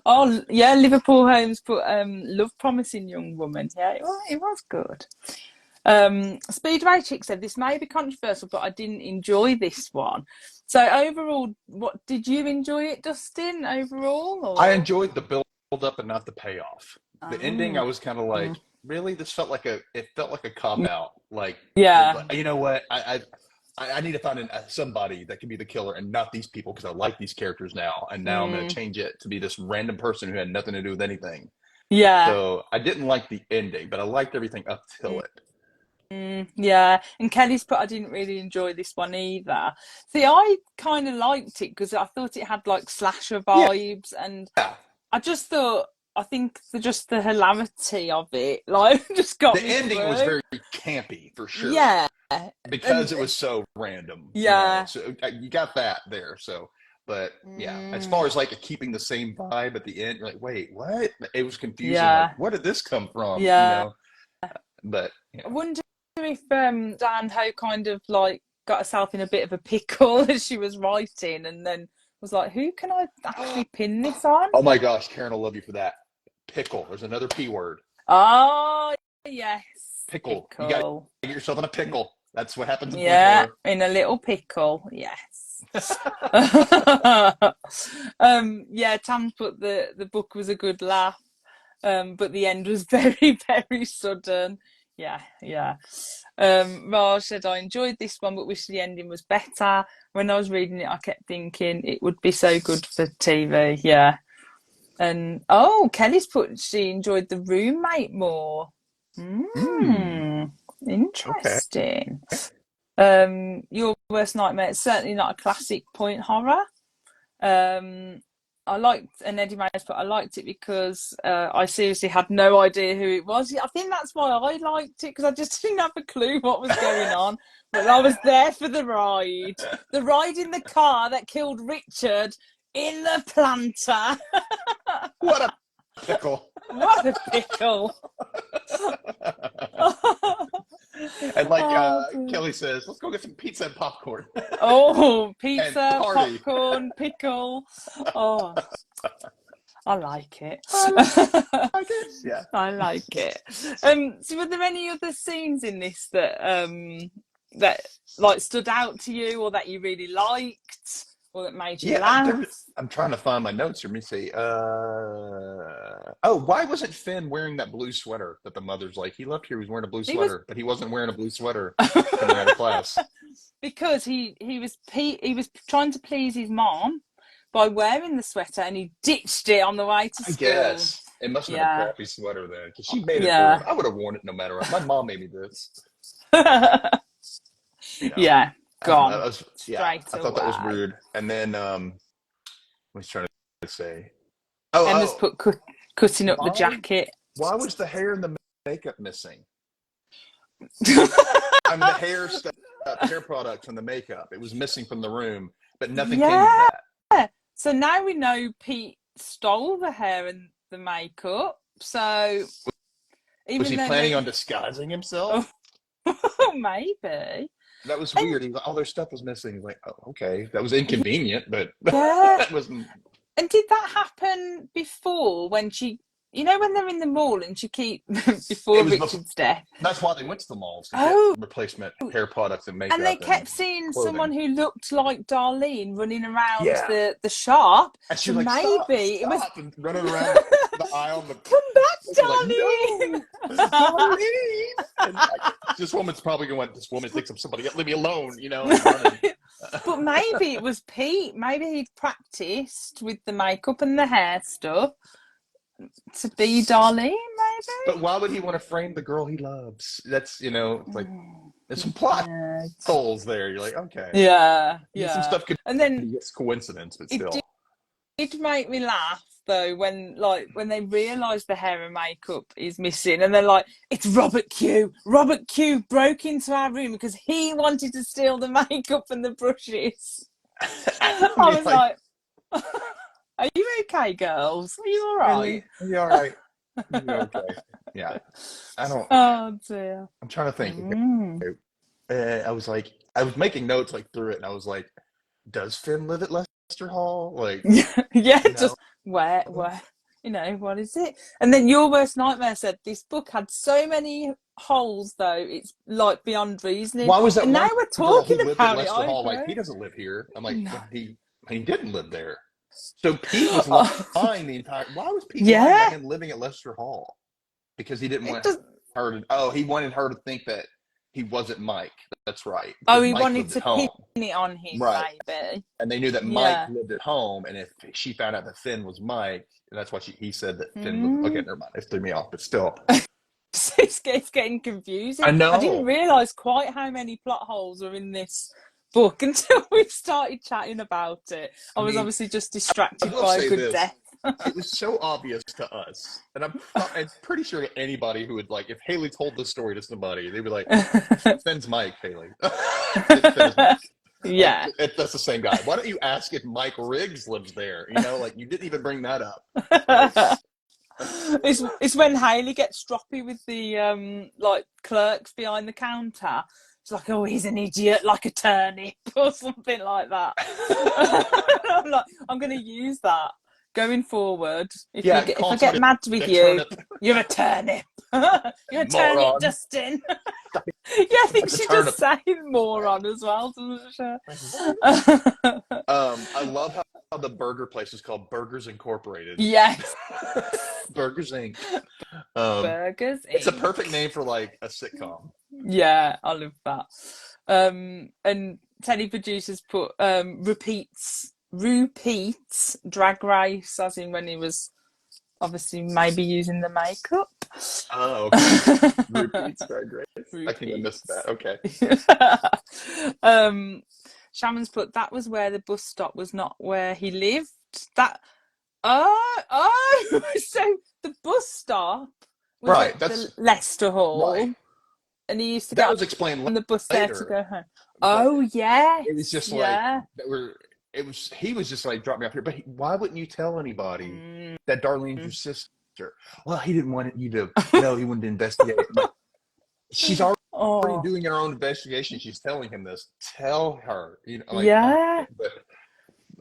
Oh yeah, Liverpool Homes put love promising young woman. Yeah, it was good. Speedway Chick said this may be controversial, but I didn't enjoy this one. So overall, what did you enjoy it, Dustin? Overall, I or enjoyed the build up and not the payoff. The ending, I oh, was kind of like, really? This felt like it felt like a cop out. Like, yeah, you know what? I need to find somebody that can be the killer and not these people because I like these characters now. And now I'm going to change it to be this random person who had nothing to do with anything. yeah. So I didn't like the ending, but I liked everything up till it. Yeah, and Kelly's put I didn't really enjoy this one either. See, I kind of liked it because I thought it had like slasher Yeah. vibes, and I just thought I think just the hilarity of it like just got The me ending was through. very campy for sure Yeah, because and it was so random, yeah, So you got that there. So, but yeah, as far as like keeping the same vibe at the end, you're like, wait, what? It was confusing. Like, yeah, where did this come from? yeah. But I wonder if Dan Ho kind of like got herself in a bit of a pickle as she was writing, and then was like, "Who can I actually pin this on?" oh my gosh, Karen will love you for that. Pickle. There's another P word. Oh, yes. Pickle. You got to Pickle. get yourself in a pickle. That's what happens in point Yeah, horror. in a little pickle. Yes. Yeah, Tam put the book was a good laugh. But the end was very, very sudden. Yeah, yeah. Raj said I enjoyed this one, but wish the ending was better. When I was reading it, I kept thinking it would be so good for TV. Yeah. And oh, Kelly's put she enjoyed the roommate more. Hmm. Okay. Interesting. Your worst nightmare. It's certainly not a classic point horror. Um, I liked and Eddie Mayer's but I liked it because I seriously had no idea who it was. I think that's why I liked it because I just didn't have a clue what was going on. But I was there for the ride in the car that killed Richard in the planter. What a pickle. What a pickle. And like Oh, Kelly says, let's go get some pizza and popcorn. oh, And pizza, party. popcorn, pickle. Oh, I like it. I guess. Yeah. I like it. So were there any other scenes in this that like stood out to you or that you really liked or that made you Yeah, laugh? I'm trying to find my notes here. Let me see. Oh, why wasn't Finn wearing that blue sweater that the mother's like, he left here, he was wearing a blue He was sweater, but he wasn't wearing a blue sweater coming out of class. because he was trying to please his mom by wearing the sweater and he ditched it on the way to I school. guess. It must have been a Yeah. crappy sweater then, because she made it for Yeah. him. I would have worn it no matter what. My mom made me this. Yeah, gone. I thought that was away. rude. And then, what was I trying to say? Emma's put cutting up the jacket. Why was the hair and the makeup missing? I mean, the hair stuff, hair products and the makeup. It was missing from the room, but nothing came of that. So now we know Pete stole the hair and the makeup. So even was he planning on disguising himself? Maybe. That was weird. He was like, their stuff was missing. He's like, oh, okay. That was inconvenient, but Yeah. that wasn't. And did that happen before when she, when they're in the mall and she before Richard's death? That's why they went to the malls to get replacement hair products and makeup. And they kept seeing clothing. someone who looked like Darlene running around the shop. And she was so like, maybe it was and running around the aisle. Come back, Darlene! Like, no, Darlene! And This woman's probably going, this woman thinks I'm somebody else. Leave me alone, you know, and running. But maybe it was Pete. Maybe he'd practiced with the makeup and the hair stuff to be Darlene, maybe? But why would he want to frame the girl he loves? That's, you know, it's like, there's some plot holes there. You're like, okay. Yeah, Some stuff could and then be just coincidence, but still. It did make me laugh though when they realise the hair and makeup is missing, and they're like, "It's Robert Q. Robert Q broke into our room because he wanted to steal the makeup and the brushes." I was like, "Are you okay, girls? Are you all right? Really? Are you all right? Are you okay?" Yeah. I don't. Oh dear. I'm trying to think. I was making notes like through it, and I was like, "Does Finn live at Lester Hall?" Like, just where, you know, what is it? And then Your Worst Nightmare said this book had so many holes, though it's like beyond reasoning. Why was that? And now we're talking about it. Lester Hall, like, he doesn't live here. I'm like, no. He didn't live there. So Pete was lying the entire. Why was Pete lying about him living at Lester Hall? Because he didn't want her to. Oh, he wanted her to think that he wasn't Mike. That's right. Oh, he wanted to pin it on him, maybe. And they knew that Mike lived at home, and if she found out that Finn was Mike, and that's why he said that Finn was. Okay, never mind. It threw me off, but still. It's getting confusing. I know. I didn't realise quite how many plot holes are in this book until we started chatting about it. I was obviously just distracted by a good death. It was so obvious to us, and I'm pretty sure to anybody who would, like, if Haley told this story to somebody, they'd be like, "Finn's Mike, Haley." Finn's Mike. Yeah, like, that's the same guy. Why don't you ask if Mike Riggs lives there? You know, like, you didn't even bring that up. It's when Haley gets stroppy with the like clerks behind the counter. It's like, "Oh, he's an idiot, like a turnip," or something like that. I'm like, I'm going to use that going forward. If I get mad with you, you're a turnip. You're a turnip, Dustin. I think she does say moron as well, doesn't she? I love how the burger place is called Burgers Incorporated. Yes. Burgers Inc. Burgers Inc. It's a perfect name for, like, a sitcom. Yeah, I love that. And Teddy Producers put repeats drag race, as in when he was obviously maybe using the makeup. Oh, okay. Repeats drag race. I think I missed that. Okay. Shaman's put that was where the bus stop was not where he lived. So the bus stop was at the Lester Hall. Right. And he used to get on the bus there to go home. Oh, yes. It was just like he was just like, "Drop me off here." But why wouldn't you tell anybody that Darlene's your sister? Well, he didn't want you to know. He wanted to investigate. She's already doing her own investigation. She's telling him this. Tell her. You know, like,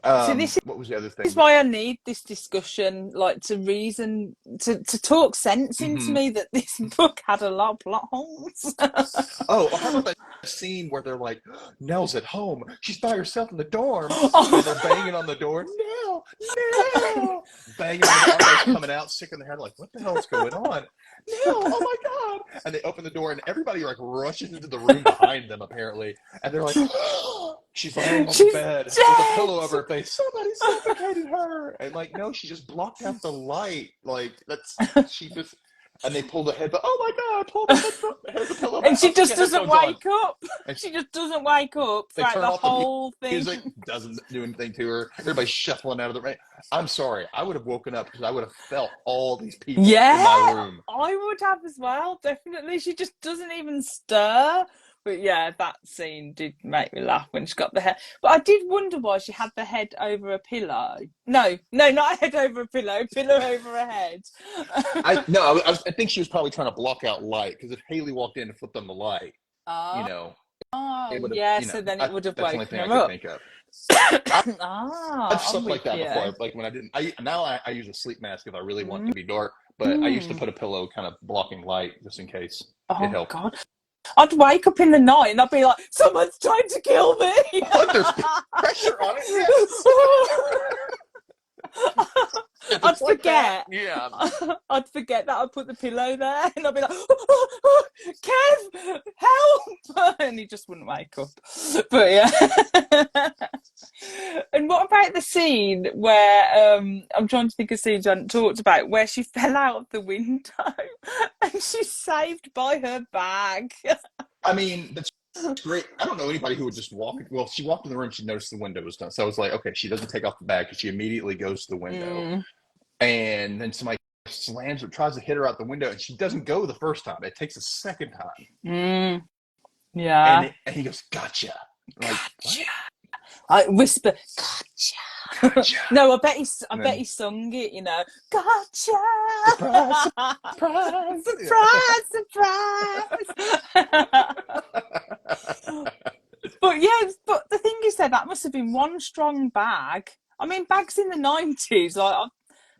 so what was the other thing? This is why I need this discussion, like, to reason, to talk sense into me that this book had a lot of plot holes. How about that scene where they're like, "Nell's at home. She's by herself in the dorm." And they're banging on the door. "Nell, Nell!" Banging on the door. They're coming out, sick in their head, like, "What the hell is going on?" "Nell, oh my God!" And they open the door, and everybody, like, rushes into the room behind them, apparently. And they're like, she's laying on the bed with a pillow over her face. Somebody suffocated her. And, like, no, she just blocked out the light. Like, and they pull the head, but oh my God, pull the head the pillow back. And she just doesn't wake up. And she just doesn't wake up throughout the whole thing. Music doesn't do anything to her. Everybody's shuffling out of the rain. I'm sorry. I would have woken up because I would have felt all these people in my room. I would have as well, definitely. She just doesn't even stir. But yeah, that scene did make me laugh when she got the hair. But I did wonder why she had the head over a pillow. No, not a head over a pillow over a head. I think she was probably trying to block out light, because if Haley walked in and flipped on the light, you know. So then it would have woken her up. I've stuff like that before. Like when I didn't. I use a sleep mask if I really want it to be dark. But I used to put a pillow kind of blocking light just in case it helped. God. I'd wake up in the night and I'd be like, "Someone's trying to kill me." There's pressure on it. Yes. If I'd it's like that, forget. yeah. I'd forget that I put the pillow there, and I'd be like, oh, Kev, help! And he just wouldn't wake up. But yeah. And what about the scene where I'm trying to think of scenes I hadn't talked about, where she fell out of the window and she's saved by her bag? I mean, that's great. I don't know anybody who would just walk. Well, she walked in the room, she noticed the window was done. So I was like, okay, she doesn't take off the bag because she immediately goes to the window. Mm, And then somebody slams or tries to hit her out the window, and she doesn't go the first time. It takes a second time. mm, And, yeah. and he goes, gotcha. I'm like, what? Gotcha. I whisper, gotcha. Gotcha. No, I And bet he then, sung it, you know. Gotcha. surprise, surprise. Surprise, surprise. But yeah, but the thing is that must have been one strong bag. I mean, bags in the 90s, like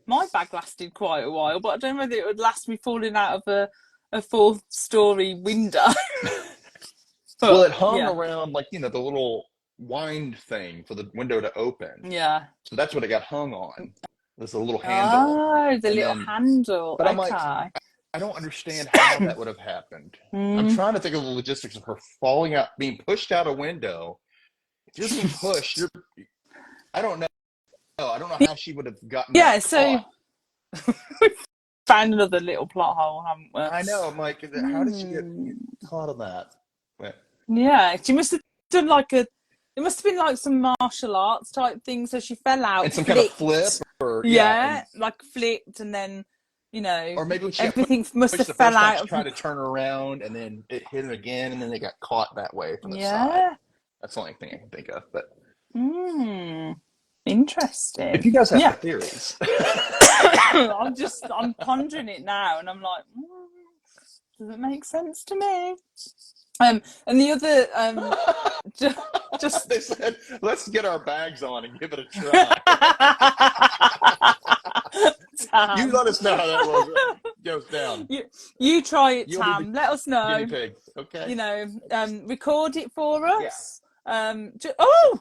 my bag lasted quite a while, but I don't know whether it would last me falling out of a 4-story window. Well, But it hung yeah, around like, the little wind thing for the window to open. yeah. So that's what it got hung on. There's a little handle. Oh, the And little then, handle. but I'm like, Okay. I don't understand how that would have happened. I'm Mm. trying to think of the logistics of her falling out, being pushed out a window. If you're being pushed, I don't know. I don't know how she would have gotten Yeah, back so caught. found another little plot hole, haven't I we? know. I'm like, how did she get Mm. caught on that? But, Yeah, she must have done it must have been like some martial arts type thing. So she fell and out, some kind of flip, flipped. or yeah, Yeah, and like flipped, and then, or maybe when she got everything must pushed have the fell first time, out she of. tried to turn around, and then it hit him again, and then they got caught that way from the side. Yeah. That's the only thing I can think of. But Mm. if Interesting. you guys have Yeah. theories, I'm pondering it now, and I'm like, does it make sense to me? And the other, just they said, let's get our bags on and give it a try. You Tam. let us know how that goes down. You try it, You'll be the Tam. Let us guinea know. pig, okay? Record it for Yeah. us. Oh,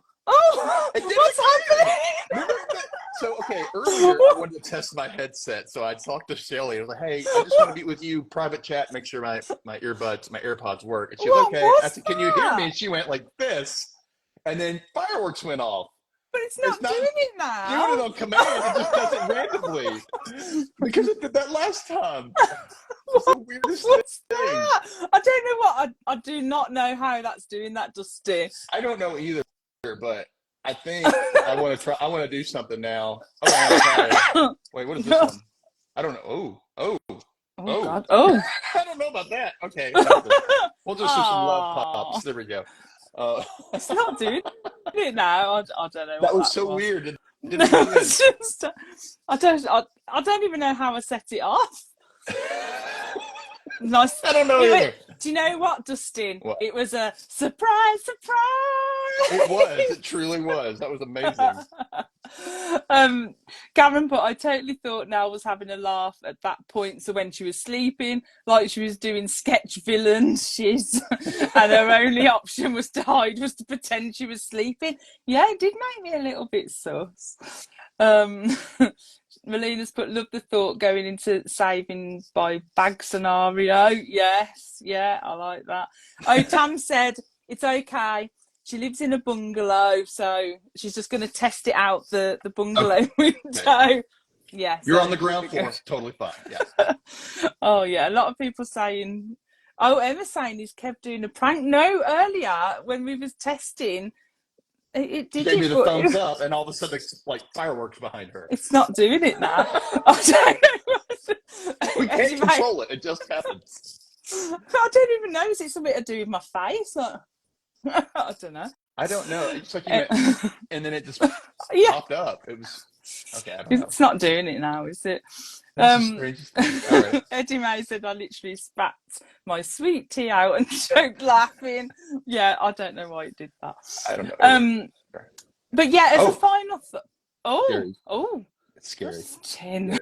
It did what's again. happening? Remember that? So, okay, earlier I wanted to test my headset, so I talked to Shelly. I was like, hey, I just want to be with you, private chat, make sure my AirPods work. And she was, What okay. I was said, can you hear me? that? And she went like this, and then fireworks went off. But it's It's not not doing it doing now. it on command. It just does it randomly. Because it did that last time. It's the weirdest What's thing. that? I don't know what. I do not know how that's doing that, Dustin. I don't know either, but I think I want to try. I want to do something now. Oh, I want to try it. Wait, what is this one? I don't know. Oh Oh. God. Oh. I don't know about that. Okay, we'll just do some love Oh. pops. There we go. It's not doing it now. I don't know That what was that so was. weird. It No, didn't even it's just I don't even know how I set it off. Nice. I don't know either. Do you know what, Dustin? What? It was a surprise. It was. It truly was. That was amazing. Cameron put, I totally thought Nell was having a laugh at that point. So when she was sleeping, like she was doing sketch villain shiz, and her only option was to hide, was to pretend she was sleeping. Yeah, it did make me a little bit sus. Melina's put, love the thought going into saving by bag scenario. Yes, yeah, I like that. Oh, Tam said it's okay. She lives in a bungalow, so she's just going to test it out the bungalow window. Yeah, You're so on the ground floor. Totally fine. Yeah. Oh yeah, a lot of people saying. Oh, Emma's saying, is Kev doing a prank? No, earlier when we was testing, it She did gave me it, the but thumbs up, and all of a sudden, it's like fireworks behind her. it's not doing it now. I don't know. We can't control it. It just happens. I don't even know. Is it something to do with my face? I don't know. I don't know. It's like you went, and then it just Yeah, popped up. It was okay. I don't know. it's not doing it now, is it? That's the strangest thing. All right. Eddie May said, I literally spat my sweet tea out and choked laughing. Yeah, I don't know why it did that. I don't know. But yeah, as a Oh. final Scary. It's scary. Dustin.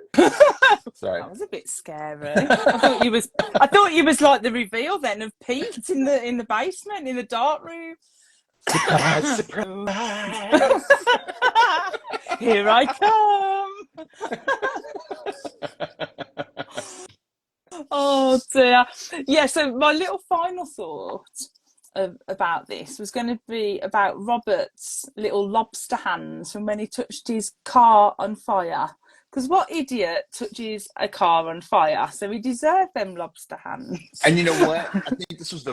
Sorry. That was a bit scary. I thought you was like the reveal then of Pete in the basement, in the dark room. Surprise, surprise. Here I come. Oh dear. Yeah, so my little final thought about this was going to be about Robert's little lobster hands from when he touched his car on fire. Because what idiot touches a car on fire? So he deserved them lobster hands. And you know what? I think this was the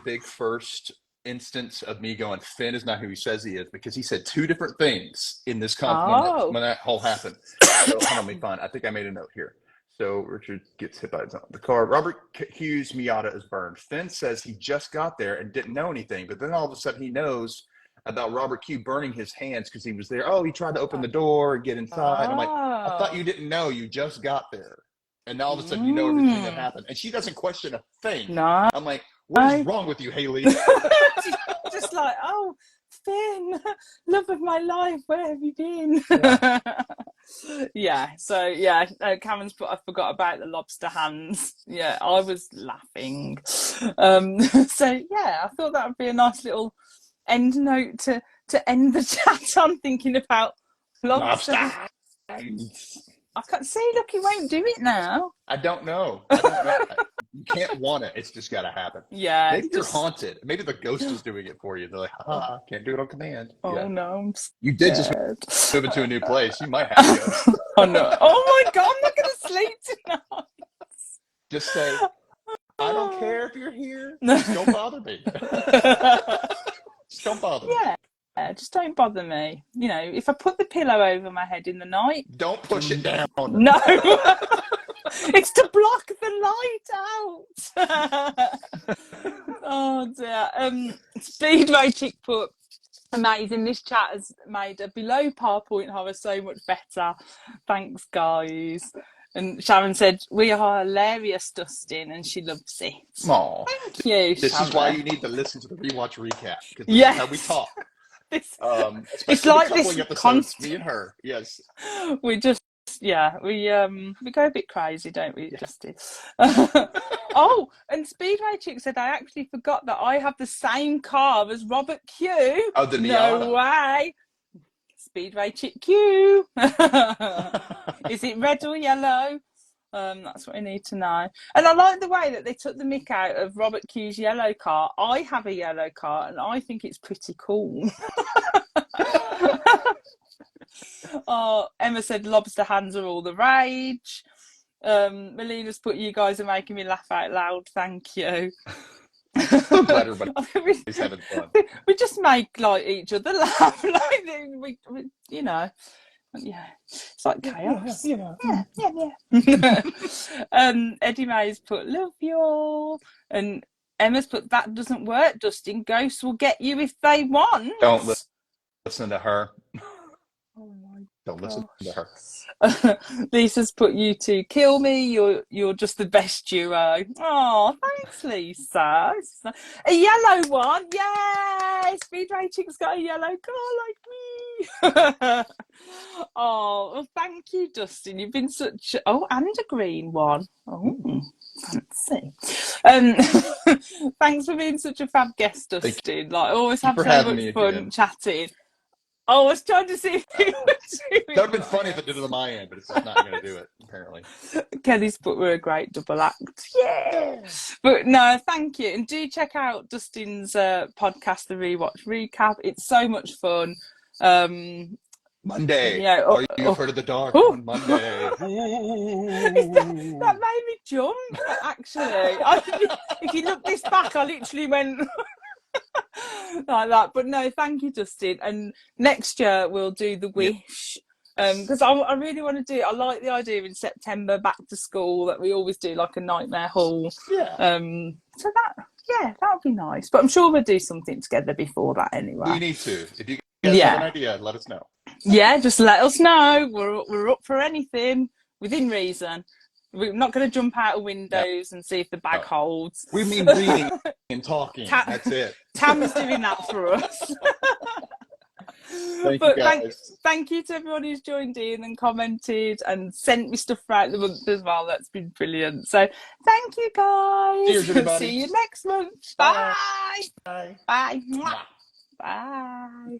big first instance of me going, Finn is not who he says he is, because he said two different things in this Oh. when that whole happened. So hold on, let me find. I think I made a note here. So Richard gets hit by the car. Robert Hughes Miata is burned. Finn says he just got there and didn't know anything, but then all of a sudden he knows about Robert Q burning his hands because he was there. Oh, he tried to open the door and get inside. I'm like, I thought you didn't know. You just got there. And now all of a sudden you know everything that happened. And she doesn't question a thing. No. I'm like, what is wrong with you, Haley? Just like, oh, Finn, love of my life, where have you been? Yeah, so yeah, Cameron's put, I forgot about the lobster hands. Yeah, I was laughing. So yeah, I thought that would be a nice little end note to end the chat on, thinking about lobster hands. I can't see, look, he won't do it now. I don't know. You can't want it. It's just got to happen. Yeah. Maybe you're haunted. Maybe the ghost is doing it for you. They're like, can't do it on command. Oh, yeah. no. I'm you did just move into a new place. You might have to go. Oh, no. Oh, my God. I'm not going to sleep tonight. Just say, I don't care if you're here. Just don't bother me. Just don't bother me. Yeah, just don't bother me. You know, if I put the pillow over my head in the night, don't push it down. No. It's to block the light out. Oh dear. Speedway Chick put, amazing. This chat has made a below par point horror so much better. Thanks, guys. And Sharon said, we are hilarious, Dustin, and she loves it. Aww. Thank you, This Sharon. is why you need to listen to the rewatch recap. Because yes. This is how we talk. It's like this episodes, me and her. Yes. We just, yeah, we go a bit crazy, don't we, Justin? Oh, and Speedway Chick said, I actually forgot that I have the same car as Robert Q. Oh, the Miata. No way. Speedway Chick Q. Is it red or yellow? That's what I need to know. And I like the way that they took the mick out of Robert Q's yellow car. I have a yellow car and I think it's pretty cool. Oh, Emma said lobster hands are all the rage. Melina's put, you guys are making me laugh out loud. Thank you. I'm glad everybody's having fun. We just make like each other laugh. Like we you know. Yeah, it's like chaos. Yeah. Eddie May's put, love you all. And Emma's put, that doesn't work, Dustin. Ghosts will get you if they want. Don't listen to her. Oh my Don't listen to her. Lisa's put, you two kill me. You're just the best duo. Oh, thanks, Lisa. A yellow one. Yay! Speedway Chick's got a yellow car like me. Oh, well, thank you, Dustin. You've been such... Oh, and a green one. Oh, fancy. Thanks for being such a fab guest, Dustin. Like, I always have so much fun chatting. I was trying to see if you would do it. That would have been funny if it did it on my end, but it's not going to do it, apparently. Kelly's put, we're a great double act. Yeah. But no, thank you. And do check out Dustin's podcast, The Rewatch Recap. It's so much fun. Monday. Yeah, Are you afraid of the dark on Monday? That made me jump, actually. If you look this back, I literally went... like that. But no, thank you, Dustin. And next year we'll do the wish, because I really want to do it. I like the idea in September, back to school, that we always do like a nightmare haul. So that would be nice. But I'm sure we'll do something together before that anyway. We need to. If you guys have an idea, let us know. Yeah, just let us know. We're up for anything within reason. We're not going to jump out of windows and see if the bag holds. We mean reading and talking. That's it. Tam's doing that for us. Thank you to everyone who's joined in and commented and sent me stuff throughout the month as well. That's been brilliant. So thank you, guys. Cheers, everybody. See you next month. Bye. Bye. Bye. Bye. Bye.